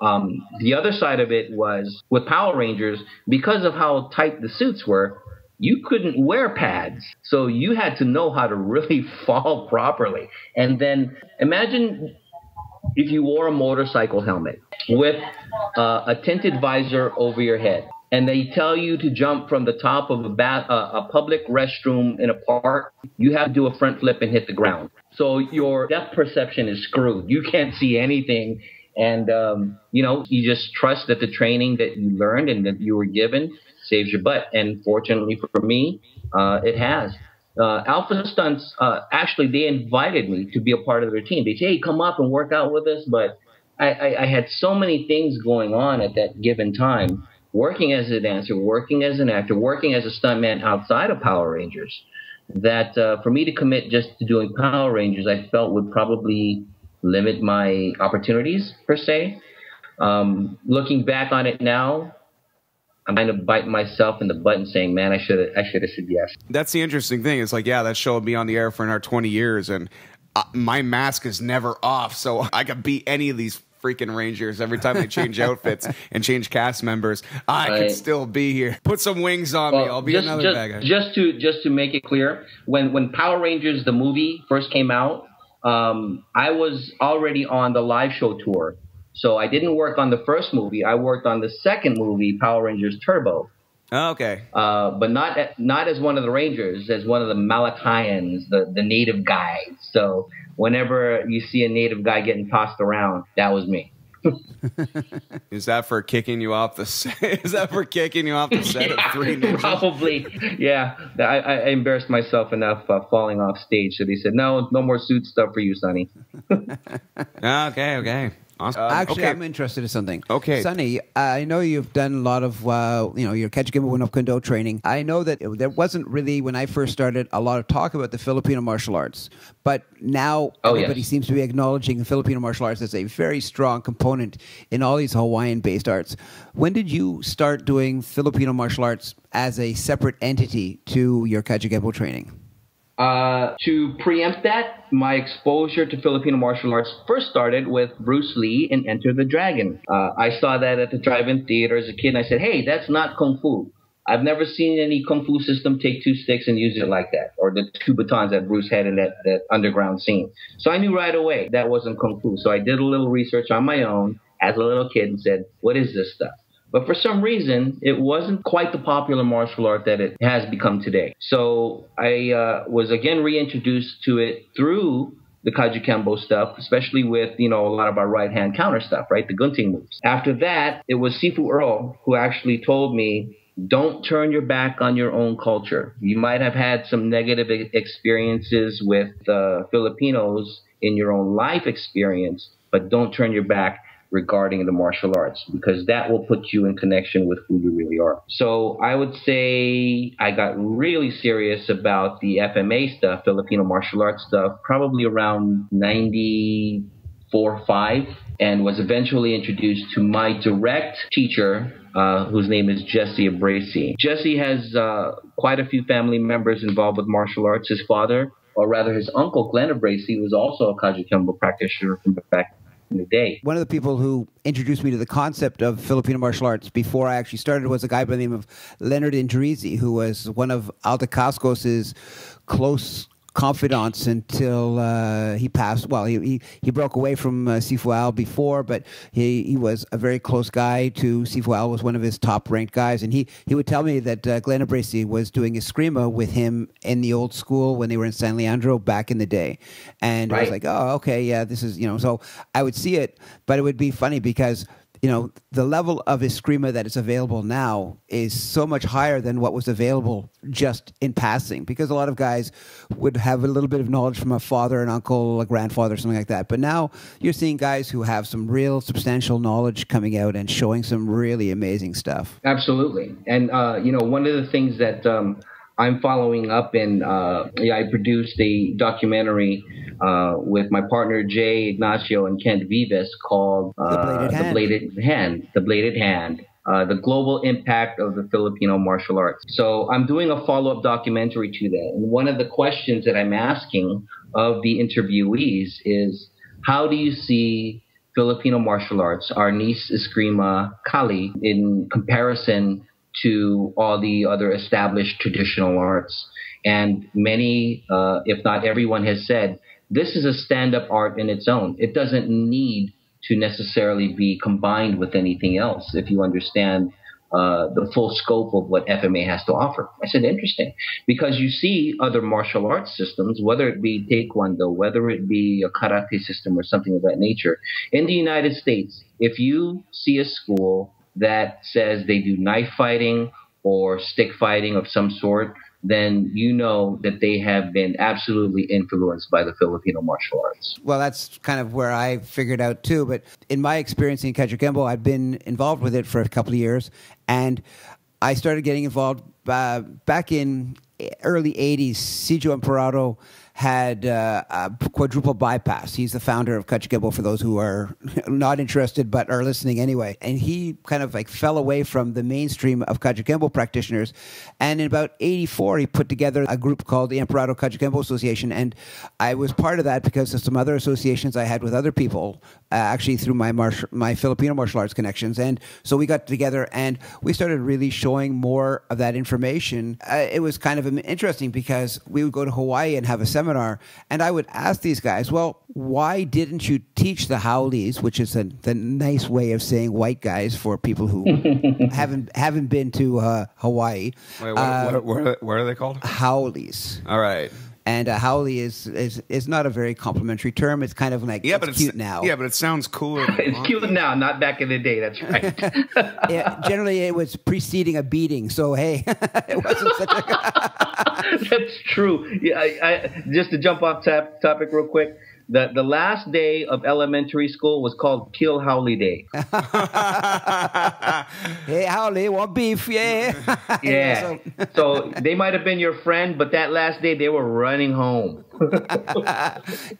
The other side of it was with Power Rangers, because of how tight the suits were, you couldn't wear pads. So you had to know how to really fall properly. And then imagine if you wore a motorcycle helmet with a tinted visor over your head, and they tell you to jump from the top of a public restroom in a park, you have to do a front flip and hit the ground. So your depth perception is screwed. You can't see anything. And, you just trust that the training that you learned and that you were given saves your butt. And fortunately for me, it has. Alpha Stunts, actually, they invited me to be a part of their team. They say, hey, come up and work out with us. But I had so many things going on at that given time, working as a dancer, working as an actor, working as a stuntman outside of Power Rangers, that for me to commit just to doing Power Rangers, I felt would probably limit my opportunities, per se. Looking back on it now, I'm kind of biting myself in the butt and saying, man, I should have said yes. That's the interesting thing. It's like, yeah, that show will be on the air for another 20 years, and my mask is never off, so I could beat any of these freaking Rangers every time they change outfits and change cast members. I could still be here. Put some wings on me. I'll be another bad guy. Just to make it clear, when Power Rangers, the movie, first came out, I was already on the live show tour. So I didn't work on the first movie. I worked on the second movie, Power Rangers Turbo. Oh, okay. But not as one of the Rangers, as one of the Malachians, the native guys. So whenever you see a native guy getting tossed around, that was me. Is that for kicking you off the set? Is that for kicking you off the set of Three Ninjas? Probably, yeah. I embarrassed myself enough falling off stage, so they said, no more suit stuff for you, Sonny. Okay. Awesome. Actually, I'm interested in something. Okay. Sonny, I know you've done a lot of, your Kajigimbo no Kendo training. I know that there wasn't really, when I first started, a lot of talk about the Filipino martial arts. But now everybody seems to be acknowledging the Filipino martial arts as a very strong component in all these Hawaiian-based arts. When did you start doing Filipino martial arts as a separate entity to your Kajigimbo training? To preempt that, my exposure to Filipino martial arts first started with Bruce Lee in Enter the Dragon. I saw that at the drive-in theater as a kid, and I said, hey, that's not Kung Fu. I've never seen any Kung Fu system take two sticks and use it like that, or the two batons that Bruce had in that underground scene. So I knew right away that wasn't Kung Fu. So I did a little research on my own as a little kid and said, what is this stuff? But for some reason, it wasn't quite the popular martial art that it has become today. So I was again reintroduced to it through the Kaiju Kembo stuff, especially with, a lot of our right-hand counter stuff, right? The gunting moves. After that, it was Sifu Earl who actually told me, don't turn your back on your own culture. You might have had some negative experiences with Filipinos in your own life experience, but don't turn your back regarding the martial arts, because that will put you in connection with who you really are. So I would say I got really serious about the FMA stuff, Filipino martial arts stuff, probably around 94-5, and was eventually introduced to my direct teacher, whose name is Jesse Abrasi. Jesse has quite a few family members involved with martial arts. His father, or rather his uncle, Glenn Abrasi, was also a Kaiju Kembo practitioner from back in the day. One of the people who introduced me to the concept of Filipino martial arts before I actually started was a guy by the name of Leonard Indrizi, who was one of Alta Cascos' close confidants until he passed. Well, he broke away from Sifu Al before, but he was a very close guy to Sifu Al, was one of his top ranked guys, and he would tell me that Glenn Abrasi was doing Eskrima with him in the old school when they were in San Leandro back in the day, and I was like, oh, okay, yeah, this is, so I would see it, but it would be funny because the level of Eskrima that is available now is so much higher than what was available just in passing, because a lot of guys would have a little bit of knowledge from a father, an uncle, a grandfather, something like that. But now you're seeing guys who have some real substantial knowledge coming out and showing some really amazing stuff. Absolutely. And, one of the things that I'm following up in, I produced a documentary with my partner Jay Ignacio and Kent Vivas called The Bladed Hand, the global impact of the Filipino martial arts. So I'm doing a follow-up documentary to that. And one of the questions that I'm asking of the interviewees is, how do you see Filipino martial arts, Arnis, Eskrima, Kali, in comparison to all the other established traditional arts? And many, if not everyone, has said this is a stand-up art in its own. It doesn't need to necessarily be combined with anything else if you understand the full scope of what FMA has to offer. I said, interesting, because you see other martial arts systems, whether it be Taekwondo, whether it be a karate system or something of that nature. In the United States, if you see a school that says they do knife fighting or stick fighting of some sort, then you know that they have been absolutely influenced by the Filipino martial arts. Well, that's kind of where I figured out too. But in my experience in Kajukembo, I've been involved with it for a couple of years, and I started getting involved back in early 80s. Sijo Emperado had a quadruple bypass. He's the founder of Kajukembo, for those who are not interested but are listening anyway. And he kind of like fell away from the mainstream of Kajukembo practitioners. And in about 84, he put together a group called the Emperado Kajukembo Association. And I was part of that because of some other associations I had with other people, actually through my Filipino martial arts connections. And so we got together and we started really showing more of that information. It was kind of interesting because we would go to Hawaii and have a seminar, and I would ask these guys, well, why didn't you teach the Haoles, which is the nice way of saying white guys for people who haven't been to Hawaii. Wait, what are they called? Haoles. All right. And haole is not a very complimentary term. It's kind of like, but it's cute now. Yeah, but it sounds cooler. It's cute now, not back in the day. That's right. Yeah, generally, it was preceding a beating. So, hey, it wasn't such a... That's true. Yeah, I just to jump off topic real quick. The last day of elementary school was called Kill Howley Day. Hey, Howley, want beef? Yeah. Yeah. So they might have been your friend, but that last day they were running home.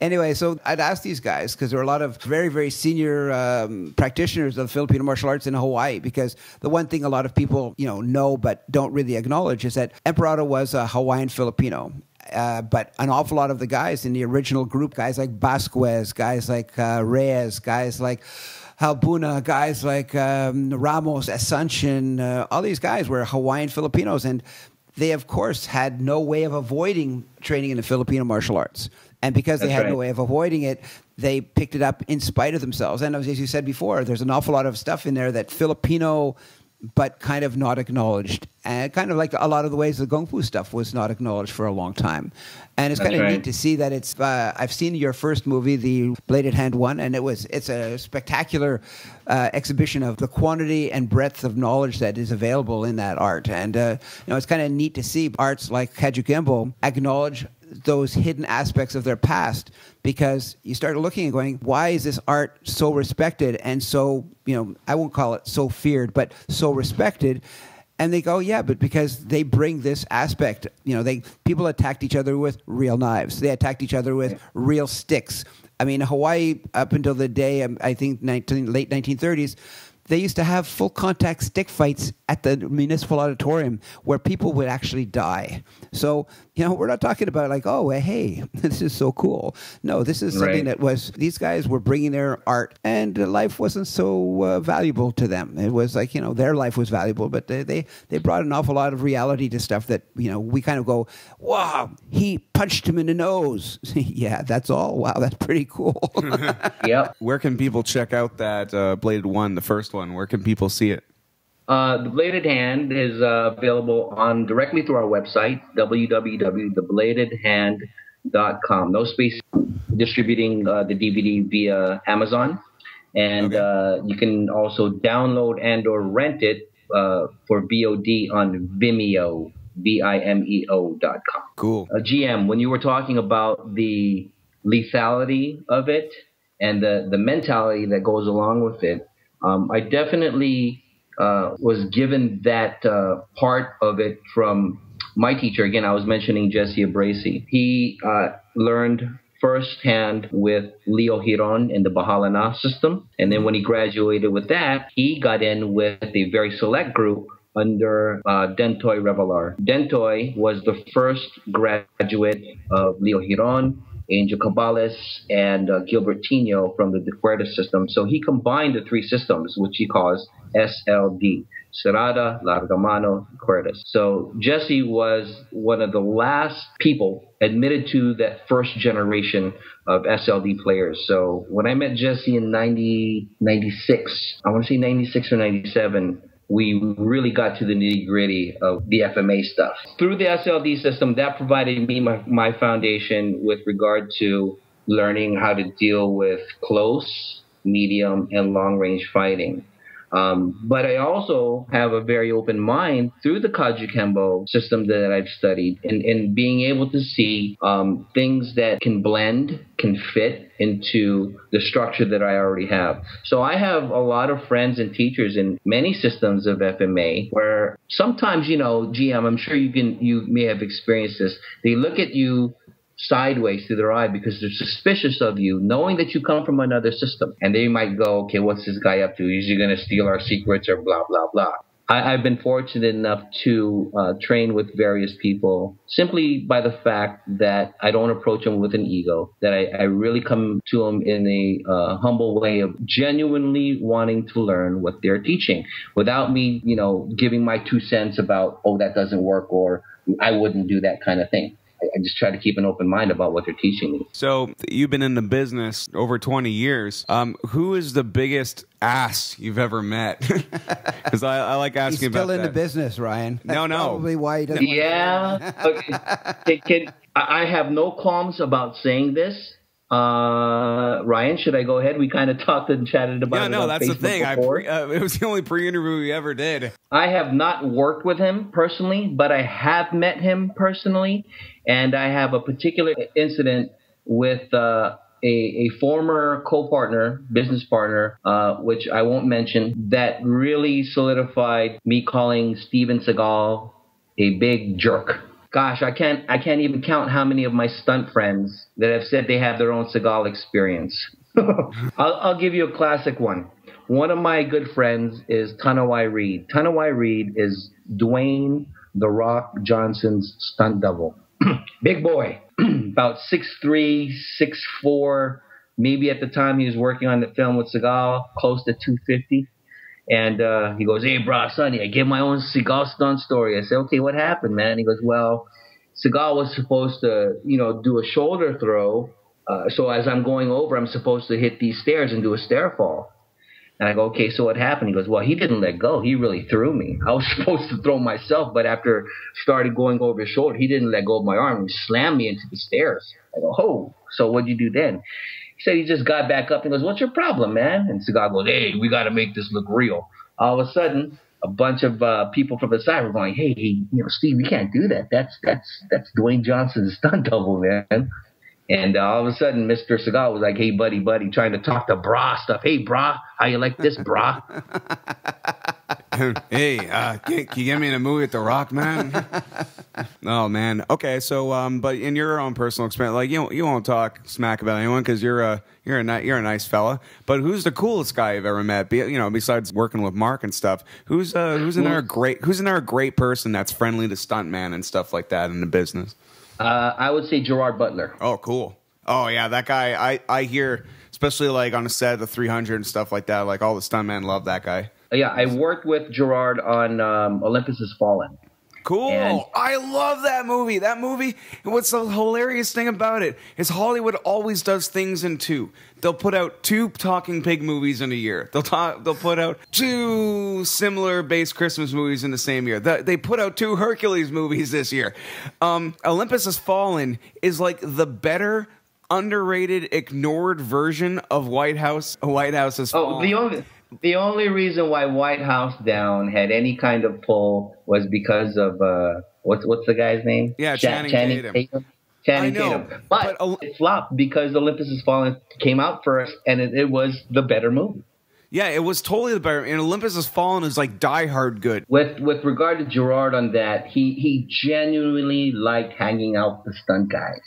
Anyway, so I'd ask these guys, because there are a lot of very, very senior practitioners of Filipino martial arts in Hawaii, because the one thing a lot of people know but don't really acknowledge is that Emperado was a Hawaiian Filipino. But an awful lot of the guys in the original group, guys like Vasquez, guys like Reyes, guys like Halbuna, guys like Ramos, Asuncion, all these guys were Hawaiian Filipinos. And they, of course, had no way of avoiding training in the Filipino martial arts. And because they had no way of avoiding it, they picked it up in spite of themselves. And as you said before, there's an awful lot of stuff in there that Filipino, but kind of not acknowledged. And kind of like a lot of the ways the Kung Fu stuff was not acknowledged for a long time. And it's kind of neat to see that it's, I've seen your first movie, the Bladed Hand one, and it's a spectacular exhibition of the quantity and breadth of knowledge that is available in that art. And, it's kind of neat to see arts like Kajukembo acknowledge those hidden aspects of their past, because you start looking and going, why is this art so respected and so, I won't call it so feared, but so respected? And they go, yeah, but because they bring this aspect. People attacked each other with real knives. They attacked each other with real sticks. I mean, Hawaii, up until the day, I think late 1930s, they used to have full contact stick fights at the municipal auditorium where people would actually die. So, we're not talking about like, oh, hey, this is so cool. No, this is something that these guys were bringing their art, and life wasn't so valuable to them. It was like, their life was valuable, but they brought an awful lot of reality to stuff that, we kind of go, wow, he punched him in the nose. Yeah, that's all. Wow, that's pretty cool. Yep. Where can people check out that Bladed One, the first one? Where can people see it? The Bladed Hand is available directly through our website, www.thebladedhand.com. No Space distributing the DVD via Amazon. And you can also download and or rent it for VOD on Vimeo, Vimeo.com. Cool. GM, when you were talking about the lethality of it and the mentality that goes along with it, I definitely was given that part of it from my teacher. Again, I was mentioning Jesse Abrasi. He learned firsthand with Leo Hiron in the Bahala Na system. And then when he graduated with that, he got in with a very select group under Dentoy Revelar. Dentoy was the first graduate of Leo Hiron, Angel Cabales, and Gilbert Tino from the De Fuertes system. So he combined the three systems, which he calls SLD. Serrada, Largamano, Cuerdas. So Jesse was one of the last people admitted to that first generation of SLD players. So when I met Jesse in 96, I want to say 96 or 97, we really got to the nitty-gritty of the FMA stuff. Through the SLD system, that provided me my foundation with regard to learning how to deal with close, medium, and long-range fighting. But I also have a very open mind through the Kajukembo system that I've studied and being able to see things that can blend, can fit into the structure that I already have. So I have a lot of friends and teachers in many systems of FMA where sometimes, you know, GM, I'm sure you may have experienced this. They look at you sideways to their eye because they're suspicious of you, knowing that you come from another system. And they might go, okay, what's this guy up to? Is he going to steal our secrets or blah, blah, blah. I've been fortunate enough to train with various people simply by the fact that I don't approach them with an ego, that I really come to them in a humble way of genuinely wanting to learn what they're teaching without me, you know, giving my 2 cents about, oh, that doesn't work or I wouldn't do that kind of thing. I just try to keep an open mind about what they're teaching me. So you've been in the business over 20 years. Who is the biggest ass you've ever met? Because I like asking about that. He's still in the business, Ryan. No. Probably why he doesn't. Yeah. Okay. I have no qualms about saying this. Ryan, should I go ahead? We kind of talked and chatted about it. No, on that's Facebook the thing. Before. It was the only pre-interview we ever did. I have not worked with him personally, but I have met him personally, and I have a particular incident with a former co-partner, business partner, which I won't mention, that really solidified me calling Steven Seagal a big jerk. Gosh, I can't even count how many of my stunt friends that have said they have their own Seagal experience. I'll give you a classic one. One of my good friends is Tanawai Reed. Tanawai Reed is Dwayne "The Rock" Johnson's stunt double. Big boy, about 6'3", 6'4", maybe at the time he was working on the film with Seagal, close to 250. And he goes, hey, bro, Sonny, I give my own Seagal stunt story. I said, okay, what happened, man? He goes, well, Seagal was supposed to, you know, do a shoulder throw. So as I'm going over, I'm supposed to hit these stairs and do a stair fall. And I go, okay, so what happened? He goes, well, he didn't let go. He really threw me. I was supposed to throw myself, but after started going over his shoulder, he didn't let go of my arm. He slammed me into the stairs. I go, oh, so what'd you do then? He said he just got back up and goes, what's your problem, man? And Seagal goes, hey, we got to make this look real. All of a sudden, a bunch of people from the side were going, hey, you know, Steve, you can't do that. That's Dwayne Johnson's stunt double, man. And all of a sudden, Mr. Seagal was like, hey, buddy, trying to talk to bra stuff. Hey, bra, how you like this, bra? Hey, can you get me in a movie with The Rock, man? Oh, man. Okay, so, but in your own personal experience, like, you won't talk smack about anyone because you're a nice fella. But who's the coolest guy you've ever met? You know, besides working with Mark and stuff, who's another great person that's friendly to stuntman and stuff like that in the business? I would say Gerard Butler. Oh, cool. Oh, yeah, that guy. I hear, especially like on the set of the 300 and stuff like that. Like all the stuntmen love that guy. Yeah, I worked with Gerard on Olympus Has Fallen. Cool. And I love that movie. That movie, what's the hilarious thing about it is Hollywood always does things in two. They'll put out 2 Talking Pig movies in a year. They'll put out 2 similar based Christmas movies in the same year. They put out 2 Hercules movies this year. Olympus Has Fallen is like the better underrated, ignored version of White House has fallen. The only reason why White House Down had any kind of pull was because of what's the guy's name? Yeah, Channing Tatum. Channing Tatum. But it flopped because Olympus Has Fallen came out first, and it was the better movie. Yeah, it was totally the better. And Olympus Has Fallen is like Die Hard good. With regard to Gerard on that, he genuinely liked hanging out with the stunt guys.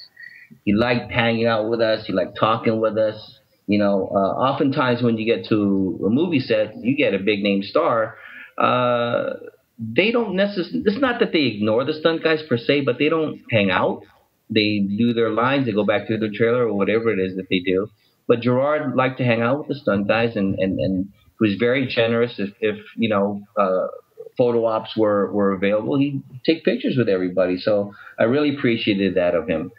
He liked hanging out with us. He liked talking with us. You know, oftentimes when you get to a movie set, you get a big name star. They don't necessarily. It's not that they ignore the stunt guys per se, but they don't hang out. They do their lines. They go back to the trailer or whatever it is that they do. But Gerard liked to hang out with the stunt guys, and was very generous. If you know, photo ops were available, he'd take pictures with everybody. So I really appreciated that of him.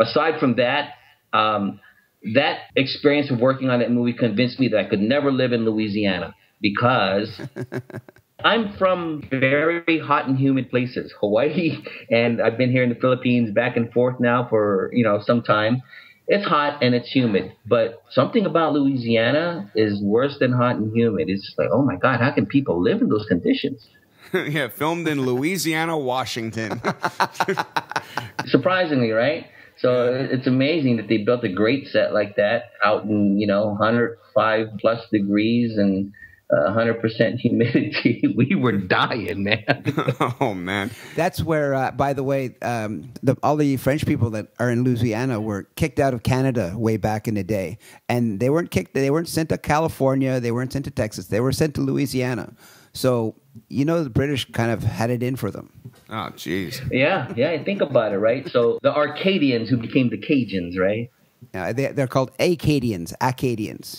Aside from that, that experience of working on that movie convinced me that I could never live in Louisiana because I'm from very hot and humid places, Hawaii, and I've been here in the Philippines back and forth now for, you know, some time. It's hot and it's humid, but something about Louisiana is worse than hot and humid. It's just like, oh my God, how can people live in those conditions? Yeah, filmed in Louisiana, Washington. Surprisingly, right? So it's amazing that they built a great set like that out in, you know, 105 plus degrees and 100% humidity. We were dying, man. Oh, man. That's where, by the way, all the French people that are in Louisiana were kicked out of Canada way back in the day. And they weren't kicked. They weren't sent to California. They weren't sent to Texas. They were sent to Louisiana. So, you know, the British kind of had it in for them. Oh, jeez. Yeah, think about it, right? So the Arcadians who became the Cajuns, right? They're called Acadians.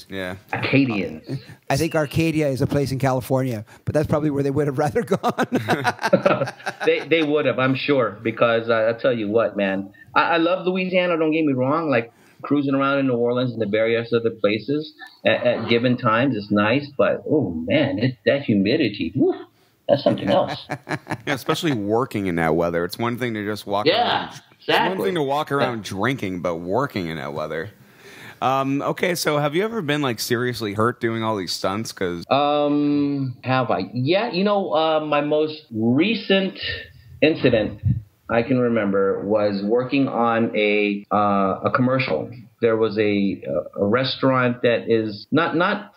Yeah. Acadians. I think Arcadia is a place in California, but that's probably where they would have rather gone. They would have, I'm sure, because I'll tell you what, man. I love Louisiana, don't get me wrong. Like, cruising around in New Orleans and the various other places at given times is nice, but, oh, man, that humidity, whew, that's something else. Yeah, especially working in that weather. It's one thing to just walk around. Exactly. It's one thing to walk around drinking, but working in that weather. Okay, so have you ever been, like, seriously hurt doing all these stunts? Have I? Yeah, you know, my most recent incident I can remember was working on a commercial. There was a restaurant that is not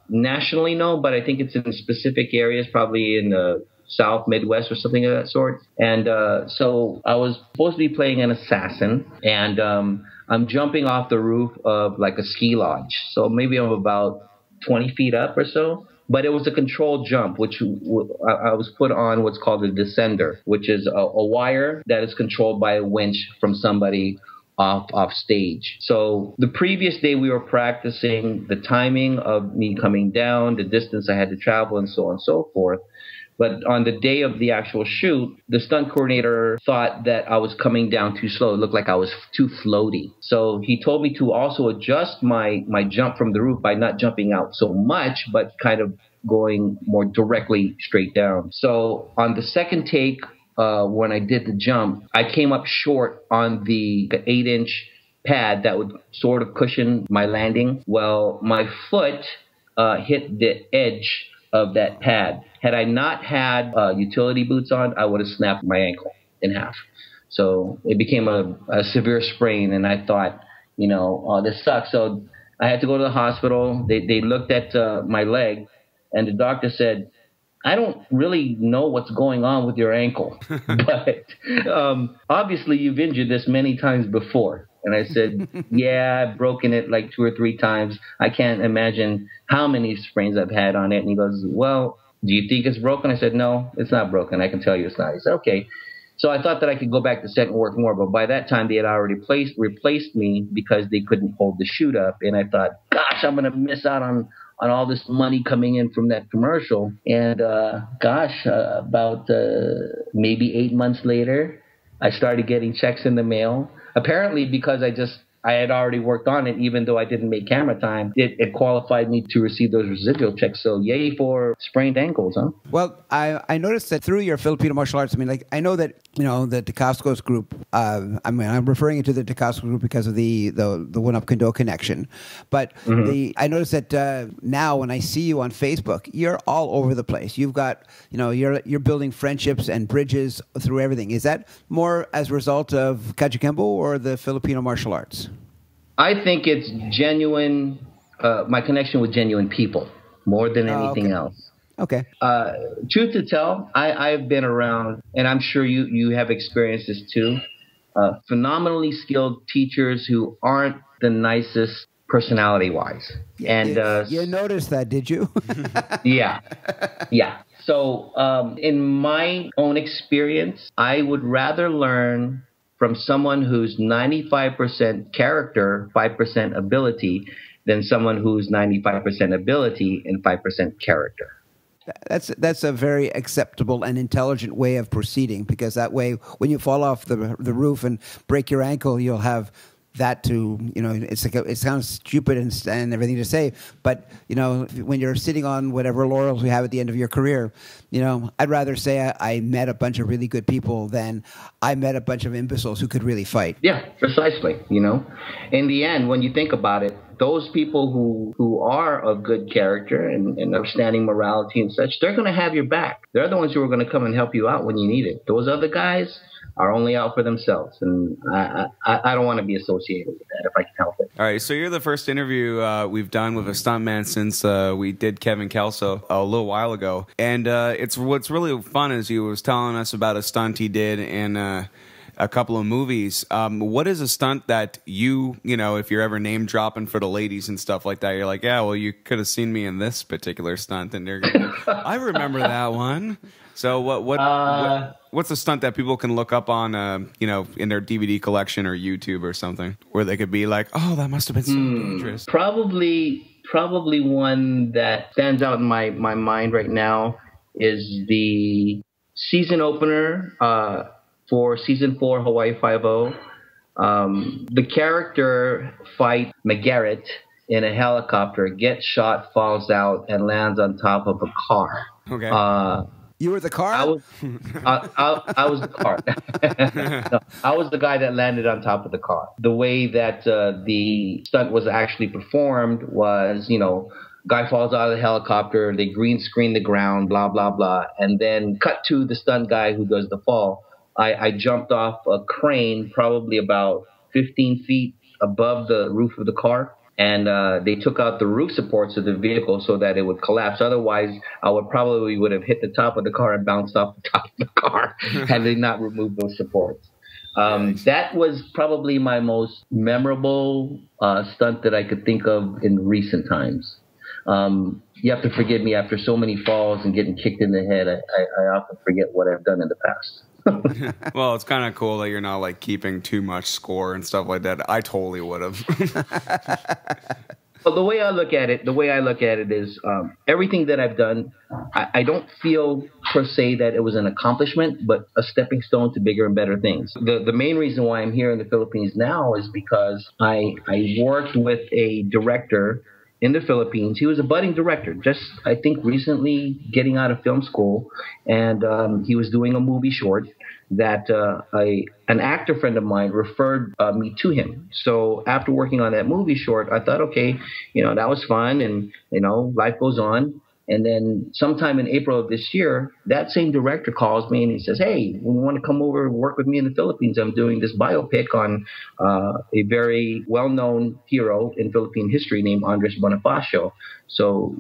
nationally known, but I think it's in specific areas, probably in the South, Midwest, or something of that sort. And so I was supposed to be playing an assassin, and I'm jumping off the roof of like a ski lodge. So maybe I'm about 20 feet up or so. But it was a controlled jump, which I was put on what's called a descender, which is a wire that is controlled by a winch from somebody off stage. So the previous day we were practicing the timing of me coming down, the distance I had to travel, and so on and so forth. But on the day of the actual shoot, the stunt coordinator thought that I was coming down too slow. It looked like I was too floaty. So he told me to also adjust my jump from the roof by not jumping out so much, but kind of going more directly straight down. So on the second take, when I did the jump, I came up short on the 8-inch pad that would sort of cushion my landing. Well, my foot hit the edge of that pad. Had I not had utility boots on, I would have snapped my ankle in half. So it became a severe sprain, and I thought, you know, oh, this sucks. So I had to go to the hospital. They looked at my leg, and the doctor said, I don't really know what's going on with your ankle, but obviously you've injured this many times before. And I said, yeah, I've broken it like 2 or 3 times. I can't imagine how many sprains I've had on it. And he goes, well, do you think it's broken? I said, no, it's not broken. I can tell you it's not. He said, okay. So I thought that I could go back to set and work more. But by that time, they had already replaced me because they couldn't hold the shoot up. And I thought, gosh, I'm going to miss out on all this money coming in from that commercial. And about maybe 8 months later, I started getting checks in the mail. Apparently because I had already worked on it, even though I didn't make camera time. It qualified me to receive those residual checks. So yay for sprained ankles, huh? Well, I noticed that through your Filipino martial arts, I mean, like, I know that, you know, the Tacascos group, I mean, I'm referring to the Tacascos group because of the One Up Kendo connection. But I noticed that now when I see you on Facebook, you're all over the place. You've got, you know, you're building friendships and bridges through everything. Is that more as a result of Kajikembo or the Filipino martial arts? I think it's genuine, my connection with genuine people more than anything else. Okay. Truth to tell, I've been around, and I'm sure you have experienced this too, phenomenally skilled teachers who aren't the nicest personality-wise. And you noticed that, did you? Yeah. So in my own experience, I would rather learn from someone who's 95% character, 5% ability, than someone who's 95% ability and 5% character. That's a very acceptable and intelligent way of proceeding, because that way, when you fall off the roof and break your ankle, you'll have that to, you know, it's like it sounds stupid and everything to say, but, you know, when you're sitting on whatever laurels you have at the end of your career, you know, I'd rather say I met a bunch of really good people than I met a bunch of imbeciles who could really fight. Yeah, precisely. You know, in the end, when you think about it, those people who are of good character and understanding morality and such, they're going to have your back. They're the ones who are going to come and help you out when you need it. Those other guys are only out for themselves, and I don't want to be associated with that if I can help it. All right, so you're the first interview we've done with a stuntman since we did Kevin Kelso a little while ago, and what's really fun is he was telling us about a stunt he did in a couple of movies. What is a stunt that you know, if you're ever name dropping for the ladies and stuff like that, you're like, yeah, well, you could have seen me in this particular stunt, and they're gonna, I remember that one. So what's a stunt that people can look up on, you know, in their DVD collection or YouTube or something, where they could be like, oh, that must have been so dangerous? Probably one that stands out in my mind right now is the season opener for season 4 Hawaii Five-0. The character fight McGarrett in a helicopter, gets shot, falls out, and lands on top of a car. Okay. You were the car? I was the car. No, I was the guy that landed on top of the car. The way that the stunt was actually performed was, you know, guy falls out of the helicopter, they green screen the ground, blah, blah, blah, and then cut to the stunt guy who does the fall. I jumped off a crane probably about 15 feet above the roof of the car, and they took out the roof supports of the vehicle so that it would collapse. Otherwise, I would have hit the top of the car and bounced off the top of the car had they not removed those supports. That was probably my most memorable stunt that I could think of in recent times. You have to forgive me, after so many falls and getting kicked in the head, I often forget what I've done in the past. Well, it's kind of cool that you're not like keeping too much score and stuff like that. I totally would have. Well, the way I look at it is everything that I've done, I don't feel per se that it was an accomplishment, but a stepping stone to bigger and better things. The main reason why I'm here in the Philippines now is because I worked with a director in the Philippines. He was a budding director, just, I think, recently getting out of film school, and he was doing a movie short that an actor friend of mine referred me to him. So after working on that movie short, I thought, okay, you know, that was fun, and, you know, life goes on. And then sometime in April of this year, that same director calls me and he says, hey, you want to come over and work with me in the Philippines? I'm doing this biopic on a very well-known hero in Philippine history named Andres Bonifacio. So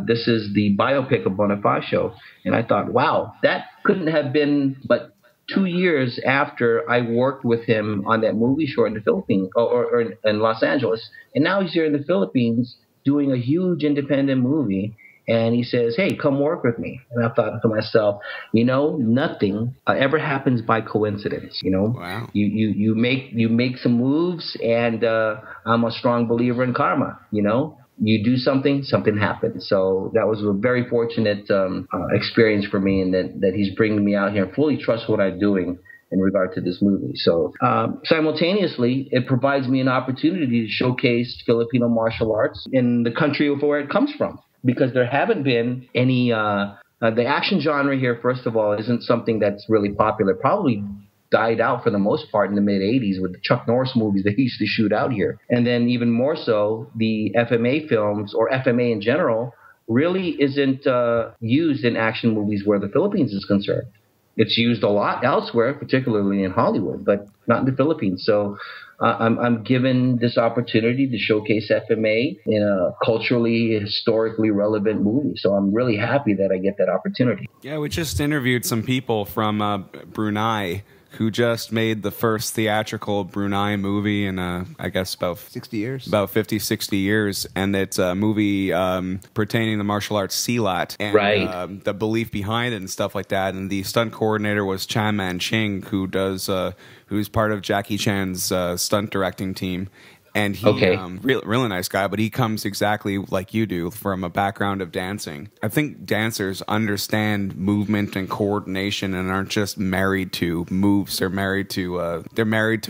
this is the biopic of Bonifacio. And I thought, wow, that couldn't have been but 2 years after I worked with him on that movie short in the Philippines or in Los Angeles. And now he's here in the Philippines doing a huge independent movie. And he says, hey, come work with me. And I thought to myself, you know, nothing ever happens by coincidence. You know, wow. you make some moves, and I'm a strong believer in karma. You know, you do something happens. So that was a very fortunate experience for me, and that he's bringing me out here and fully trust what I'm doing. in regard to this movie. So simultaneously, it provides me an opportunity to showcase Filipino martial arts in the country of where it comes from, because there haven't been any. The action genre here, first of all, isn't something that's really popular. Probably died out for the most part in the mid 80s with the Chuck Norris movies they used to shoot out here. And then even more so, the FMA films, or FMA in general, really isn't used in action movies where the Philippines is concerned. It's used a lot elsewhere, particularly in Hollywood, but not in the Philippines. So I'm given this opportunity to showcase FMA in a culturally, historically relevant movie. So I'm really happy that I get that opportunity. Yeah, we just interviewed some people from Brunei who just made the first theatrical Brunei movie in, I guess, about 60 years. About 50, 60 years. And it's a movie pertaining to martial arts silat and Right. The belief behind it and stuff like that. And the stunt coordinator was Chan Man Ching, who's part of Jackie Chan's stunt directing team. And he, really nice guy, but he comes exactly like you do from a background of dancing. I think dancers understand movement and coordination and aren't just married to moves. They're married to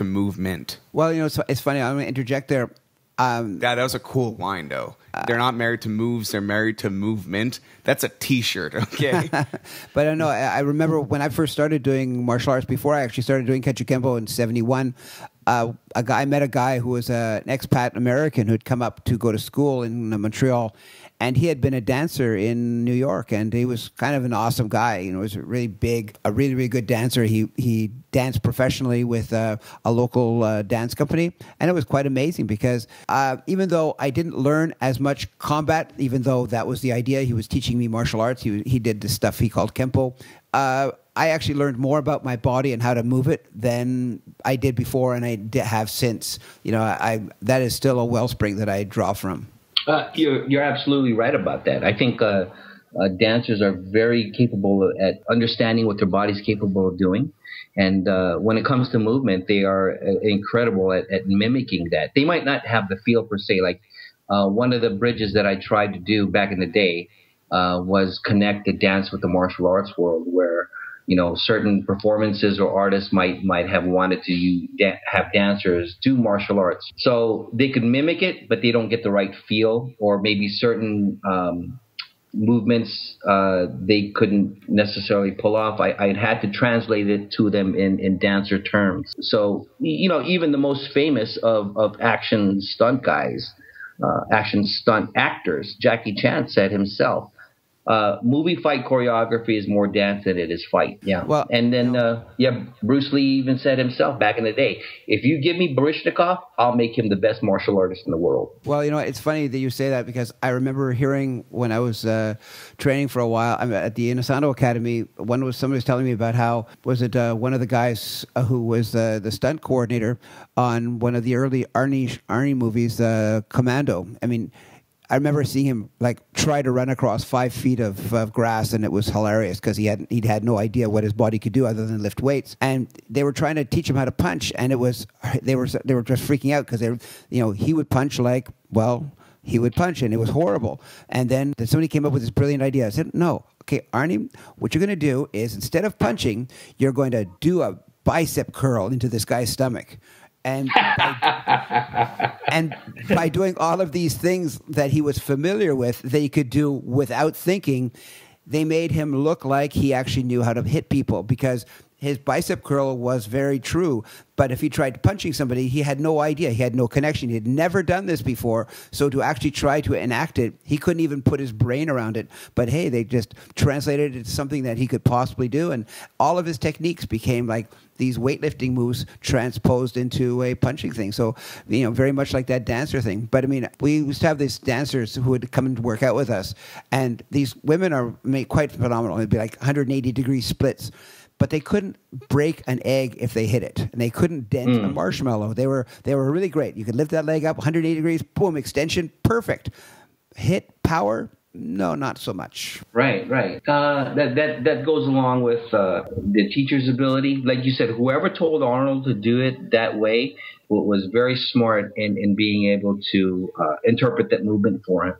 movement. Well, you know, so it's funny. I'm going to interject there. That was a cool line, though. They're not married to moves. They're married to movement. That's a T-shirt, okay? But I know. I remember when I first started doing martial arts, before I actually started doing Kempo in '71. I met a guy who was an expat American who had come up to go to school in Montreal, and he had been a dancer in New York, and he was kind of an awesome guy. You know, he was a really really good dancer. He danced professionally with a local dance company, and it was quite amazing because even though I didn't learn as much combat, even though that was the idea, he was teaching me martial arts. He did this stuff he called Kempo. I actually learned more about my body and how to move it than I did before, and I have since. You know, that is still a wellspring that I draw from. You're absolutely right about that. I think dancers are very capable at understanding what their body's capable of doing. And when it comes to movement, they are incredible at mimicking that. They might not have the feel per se. Like one of the bridges that I tried to do back in the day was connect the dance with the martial arts world, where, you know, certain performances or artists might have wanted to have dancers do martial arts. So they could mimic it, but they don't get the right feel, or maybe certain movements they couldn't necessarily pull off. I had to translate it to them in dancer terms. So, you know, even the most famous of action stunt guys, action stunt actors, Jackie Chan said himself, movie fight choreography is more dance than it is fight. Yeah. Well, and then, Bruce Lee even said himself back in the day, if you give me Baryshnikov, I'll make him the best martial artist in the world. Well, you know, it's funny that you say that, because I remember hearing when I was training for a while at the Inosanto Academy, somebody was telling me about how, was it one of the guys who was the stunt coordinator on one of the early Arnie movies, Commando. I mean, I remember seeing him like try to run across 5 feet of grass, and it was hilarious because he'd had no idea what his body could do other than lift weights. And they were trying to teach him how to punch, and they were just freaking out because he would punch like, well, he would punch, and it was horrible. And then somebody came up with this brilliant idea. I said, no, okay, Arnie, what you're going to do is, instead of punching, you're going to do a bicep curl into this guy's stomach. And by doing all of these things that he was familiar with, that he could do without thinking, they made him look like he actually knew how to hit people, because his bicep curl was very true. But if he tried punching somebody, he had no idea. He had no connection. He had never done this before. So to actually try to enact it, he couldn't even put his brain around it. But hey, they just translated it to something that he could possibly do. And all of his techniques became like these weightlifting moves transposed into a punching thing. So, you know, very much like that dancer thing. But I mean, we used to have these dancers who would come and work out with us. And these women are quite phenomenal. It'd be like 180-degree splits. But they couldn't break an egg if they hit it, and they couldn't dent a marshmallow. They were really great. You could lift that leg up 180 degrees, boom, extension, perfect. Hit, power, no, not so much. Right. That goes along with the teacher's ability. Like you said, whoever told Arnold to do it that way was very smart in being able to interpret that movement for him.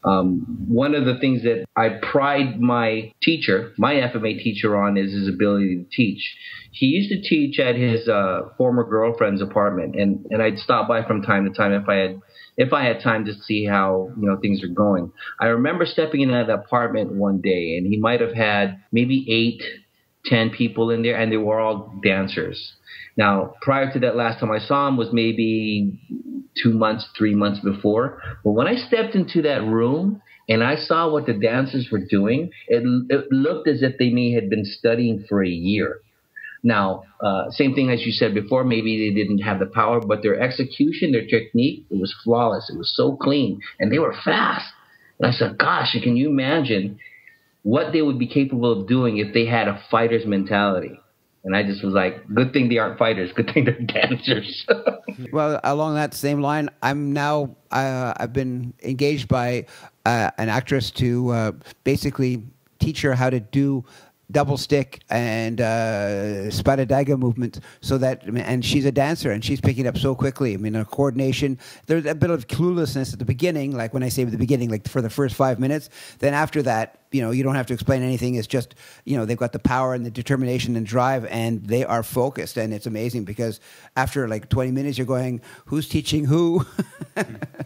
One of the things that I pride my teacher, my FMA teacher, on is his ability to teach. He used to teach at his former girlfriend's apartment, and I'd stop by from time to time if I had time to see how things are going. I remember stepping in that apartment one day, and he might have had maybe 8-10 people in there, and they were all dancers. Now, prior to that, last time I saw him was maybe 2 months, 3 months before. But when I stepped into that room and I saw what the dancers were doing, it looked as if they may have been studying for a year. Now, same thing as you said before, maybe they didn't have the power, but their execution, their technique, it was flawless. It was so clean, and they were fast. And I said, gosh, can you imagine what they would be capable of doing if they had a fighter's mentality? And I just was like, good thing they aren't fighters. Good thing they're dancers. Well, along that same line, I'm now, I've been engaged by an actress to basically teach her how to do double stick and spadadaga movements, so that, and she's a dancer and she's picking up so quickly. I mean, her coordination, there's a bit of cluelessness at the beginning, like when I say at the beginning, like for the first 5 minutes. Then after that, you don't have to explain anything. It's just, they've got the power and the determination and drive, and they are focused. And it's amazing because after like 20 minutes, you're going, who's teaching who?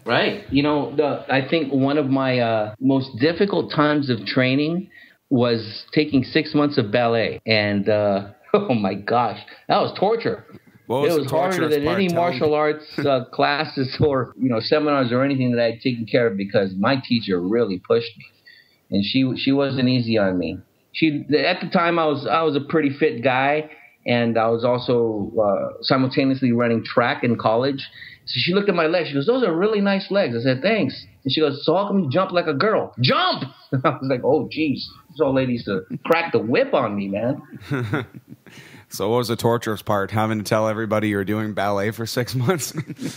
Right. I think one of my most difficult times of training was taking 6 months of ballet, and oh my gosh, that was torture. It was harder than any martial arts classes or seminars or anything that I had taken care of, because my teacher really pushed me, and she wasn't easy on me. At the time I was a pretty fit guy, and I was also simultaneously running track in college. So she looked at my legs. She goes, "Those are really nice legs." I said, "Thanks." And she goes, "So how come you jump like a girl?" Jump! I was like, "Oh, geez." This old lady used to crack the whip on me, man. So what was the torturous part? Having to tell everybody you were doing ballet for 6 months?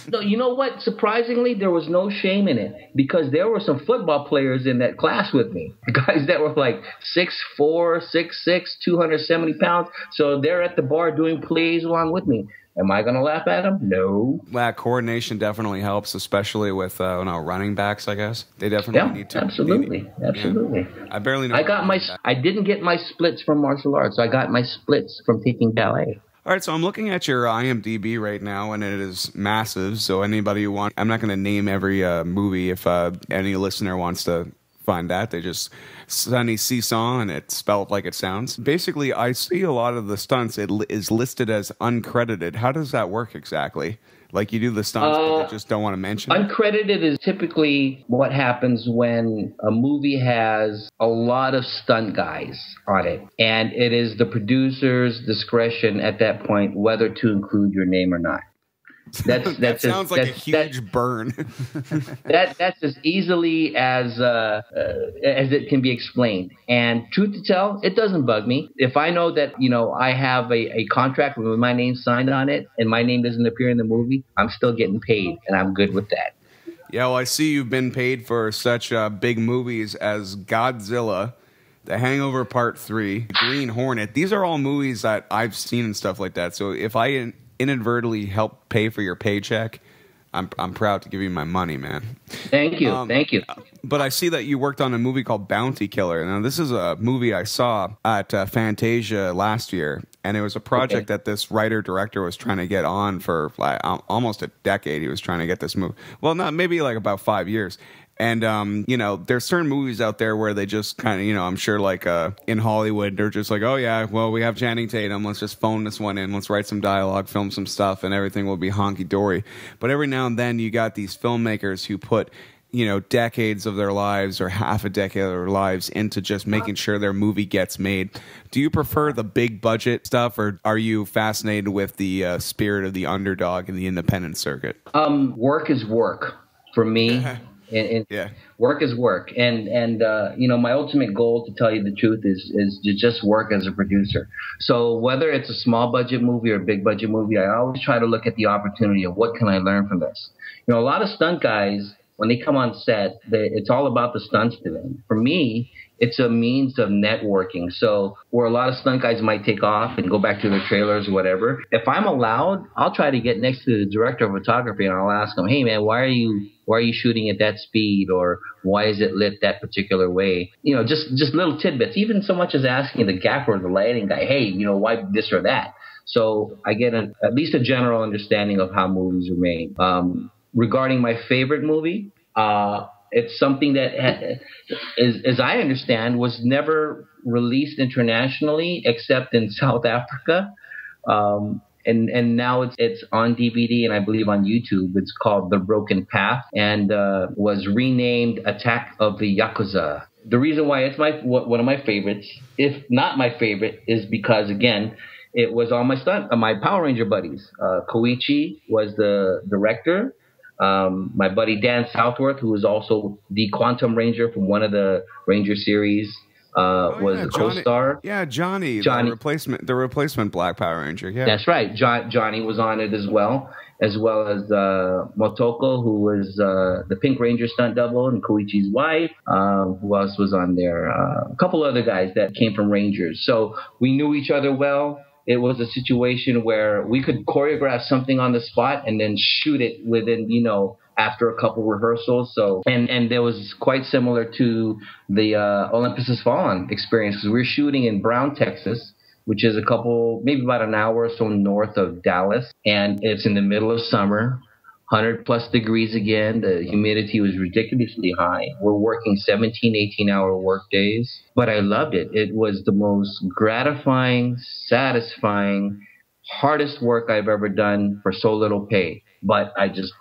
No, you know what? Surprisingly, there was no shame in it, because there were some football players in that class with me. Guys that were like 6'4", 6'6", 270 pounds. So they're at the bar doing plays along with me. Am I going to laugh at them? No. That coordination definitely helps, especially with running backs, I guess. They definitely need to. Absolutely. Absolutely. Yeah. I barely know. I didn't get my splits from martial arts. I got my splits from taking ballet. All right, so I'm looking at your IMDb right now, and it is massive. So anybody who wants, I'm not going to name every movie. If any listener wants to find that, they just Sonny Sison, and it's spelled like it sounds. Basically, I see a lot of the stunts. It is listed as uncredited. How does that work exactly? Like, you do the stunts, but they just don't want to mention it? Uncredited is typically what happens when a movie has a lot of stunt guys on it, and it is the producer's discretion at that point whether to include your name or not. That sounds like a huge burn. That's as easily as it can be explained. And truth to tell, it doesn't bug me. If I know that I have a contract with my name signed on it, and my name doesn't appear in the movie, I'm still getting paid, and I'm good with that. Yeah, well, I see you've been paid for such big movies as Godzilla, The Hangover Part 3, Green Hornet. These are all movies that I've seen and stuff like that. So if I inadvertently help pay for your paycheck, I'm proud to give you my money, man. Thank you. Thank you. But I see that you worked on a movie called Bounty Killer. Now, this is a movie I saw at Fantasia last year, and it was a project that this writer-director was trying to get on for like almost a decade. He was trying to get this movie. Well, not maybe like about 5 years. And, there's certain movies out there where they just kind of, I'm sure like in Hollywood, they're just like, oh, yeah, well, we have Channing Tatum. Let's just phone this one in. Let's write some dialogue, film some stuff, and everything will be honky-dory. But every now and then you got these filmmakers who put, decades of their lives or half a decade of their lives into just making sure their movie gets made. Do you prefer the big budget stuff, or are you fascinated with the spirit of the underdog in the independent circuit? Work is work for me. And work is work, and my ultimate goal, to tell you the truth, is to just work as a producer. So whether it's a small budget movie or a big budget movie, I always try to look at the opportunity of what can I learn from this. A lot of stunt guys when they come on set, it's all about the stunts to them. For me, it's a means of networking. So where a lot of stunt guys might take off and go back to their trailers or whatever, if I'm allowed, I'll try to get next to the director of photography and I'll ask him, hey man, why are you shooting at that speed, or why is it lit that particular way? You know, just little tidbits, even so much as asking the gaffer or the lighting guy, hey, you know, why this or that? So I get at least a general understanding of how movies are made. Regarding my favorite movie, it's something that, as I understand, was never released internationally except in South Africa. And now it's on DVD and I believe on YouTube. It's called The Broken Path and was renamed Attack of the Yakuza. The reason why it's one of my favorites, if not my favorite, is because, again, it was on my Power Ranger buddies. Koichi was the director. My buddy Dan Southworth, who was also the Quantum Ranger from one of the Ranger series, was a co-star. Yeah, Johnny, the replacement Black Power Ranger. Yeah, that's right. Johnny was on it as well as Motoko, who was the Pink Ranger stunt double and Koichi's wife. Who else was on there? A couple other guys that came from Rangers. So we knew each other well. It was a situation where we could choreograph something on the spot and then shoot it within, after a couple rehearsals. So, and it was quite similar to the Olympus Has Fallen experience, because we were shooting in Brown, Texas, which is maybe about an hour or so north of Dallas. And it's in the middle of summer, 100 plus degrees again. The humidity was ridiculously high. We're working 17, 18-hour work days. But I loved it. It was the most gratifying, satisfying, hardest work I've ever done for so little pay. But I just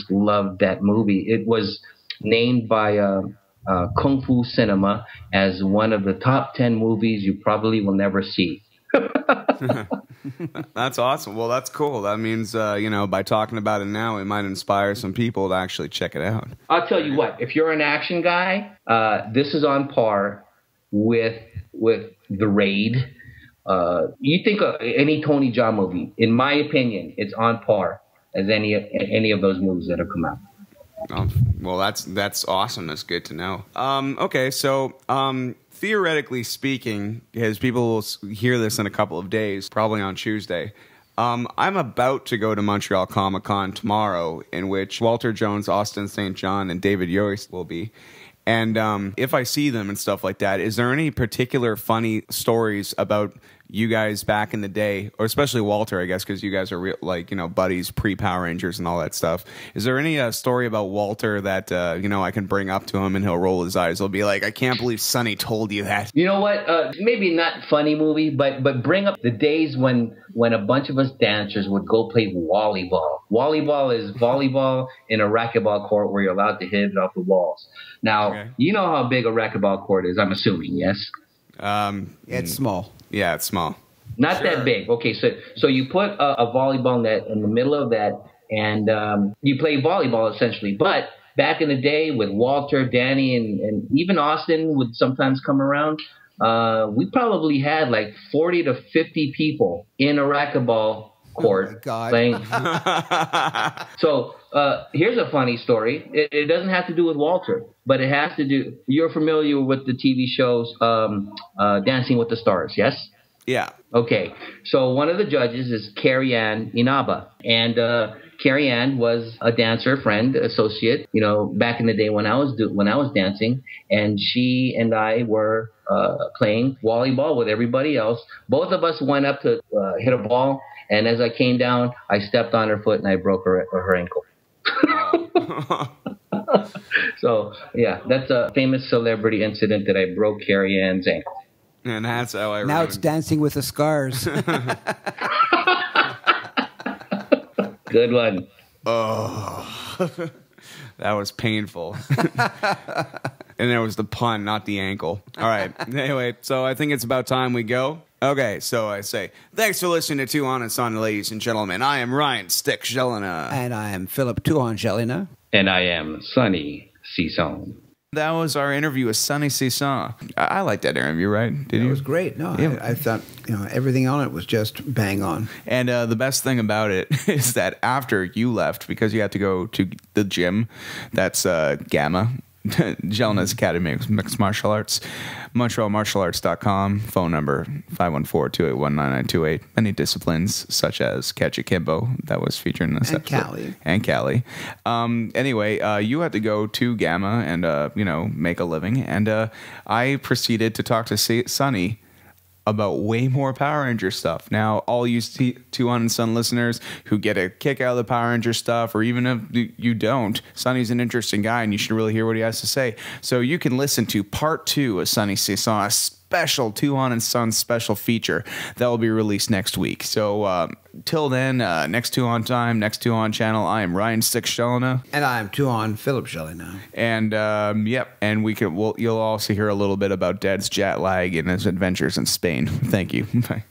loved that movie. It was named by Kung Fu Cinema as one of the top 10 movies you probably will never see. That's awesome. Well, that's cool. That means, by talking about it now, it might inspire some people to actually check it out. I'll tell you what, if you're an action guy, this is on par with The Raid. You think of any Tony Jaa movie, in my opinion, it's on par as any of those movies that have come out. Well, that's awesome. That's good to know. Okay, so theoretically speaking, because people will hear this in a couple of days, probably on Tuesday, I'm about to go to Montreal Comic-Con tomorrow, in which Walter Jones, Austin St. John, and David Yost will be. And if I see them and stuff like that, is there any particular funny stories about you guys back in the day, or especially Walter, I guess, because you guys are buddies, pre-Power Rangers and all that stuff? Is there any story about Walter that I can bring up to him and he'll roll his eyes? He'll be like, "I can't believe Sonny told you that." You know what? Maybe not funny movie, but bring up the days when a bunch of us dancers would go play volleyball. Volleyball is volleyball in a racquetball court where you're allowed to hit it off the walls. Now, okay. You know how big a racquetball court is, I'm assuming, yes? It's small. Yeah, it's small. Not that big. Okay, so you put a volleyball net in the middle of that, and you play volleyball essentially. But back in the day with Walter, Danny, and even Austin would sometimes come around, we probably had like 40 to 50 people in a racquetball court playing. So here's a funny story. It doesn't have to do with Walter, but it has to do. You're familiar with the TV shows Dancing with the Stars, yes? Yeah. Okay. So one of the judges is Carrie Ann Inaba, and Carrie Ann was a dancer, friend, associate. Back in the day when I was dancing, and she and I were playing volleyball with everybody else. Both of us went up to hit a ball. And as I came down, I stepped on her foot and I broke her ankle. So, yeah, that's a famous celebrity incident that I broke Carrie Ann's ankle. And that's how I Now it's Dancing with the Scars. Good one. Oh, that was painful. And there was the pun, not the ankle. All right. Anyway, so I think it's about time we go. Okay, so I say, thanks for listening to Tuhon and Son, ladies and gentlemen. I am Ryan Stick Jelena. And I am Philip Tuhon Jelena. And I am Sonny Sison. That was our interview with Sonny Sison. I liked that interview, right? Did you? It was great. No, Yeah. I thought everything on it was just bang on. And the best thing about it is that after you left, because you had to go to the gym, that's Gamma, Gelena's Academy of Mixed Martial Arts, MontrealMartialArts.com, phone number 514-281-9928. Many disciplines such as Catch Akimbo that was featured in this episode. And Cali. Anyway, you had to go to Gamma and make a living, and I proceeded to talk to Sonny about way more Power Ranger stuff. Now, all you Tuhon and Son listeners who get a kick out of the Power Ranger stuff, or even if you don't, Sonny's an interesting guy, and you should really hear what he has to say. So you can listen to part 2 of Sonny Sison, a special Tuhon and Son special feature that will be released next week. So till then, next Tuhon time, next Tuhon channel, I am Ryan Six Shelena. And I'm Tuhon Philip Shelena. And yep, and you'll also hear a little bit about Dad's jet lag and his adventures in Spain. Thank you. Bye.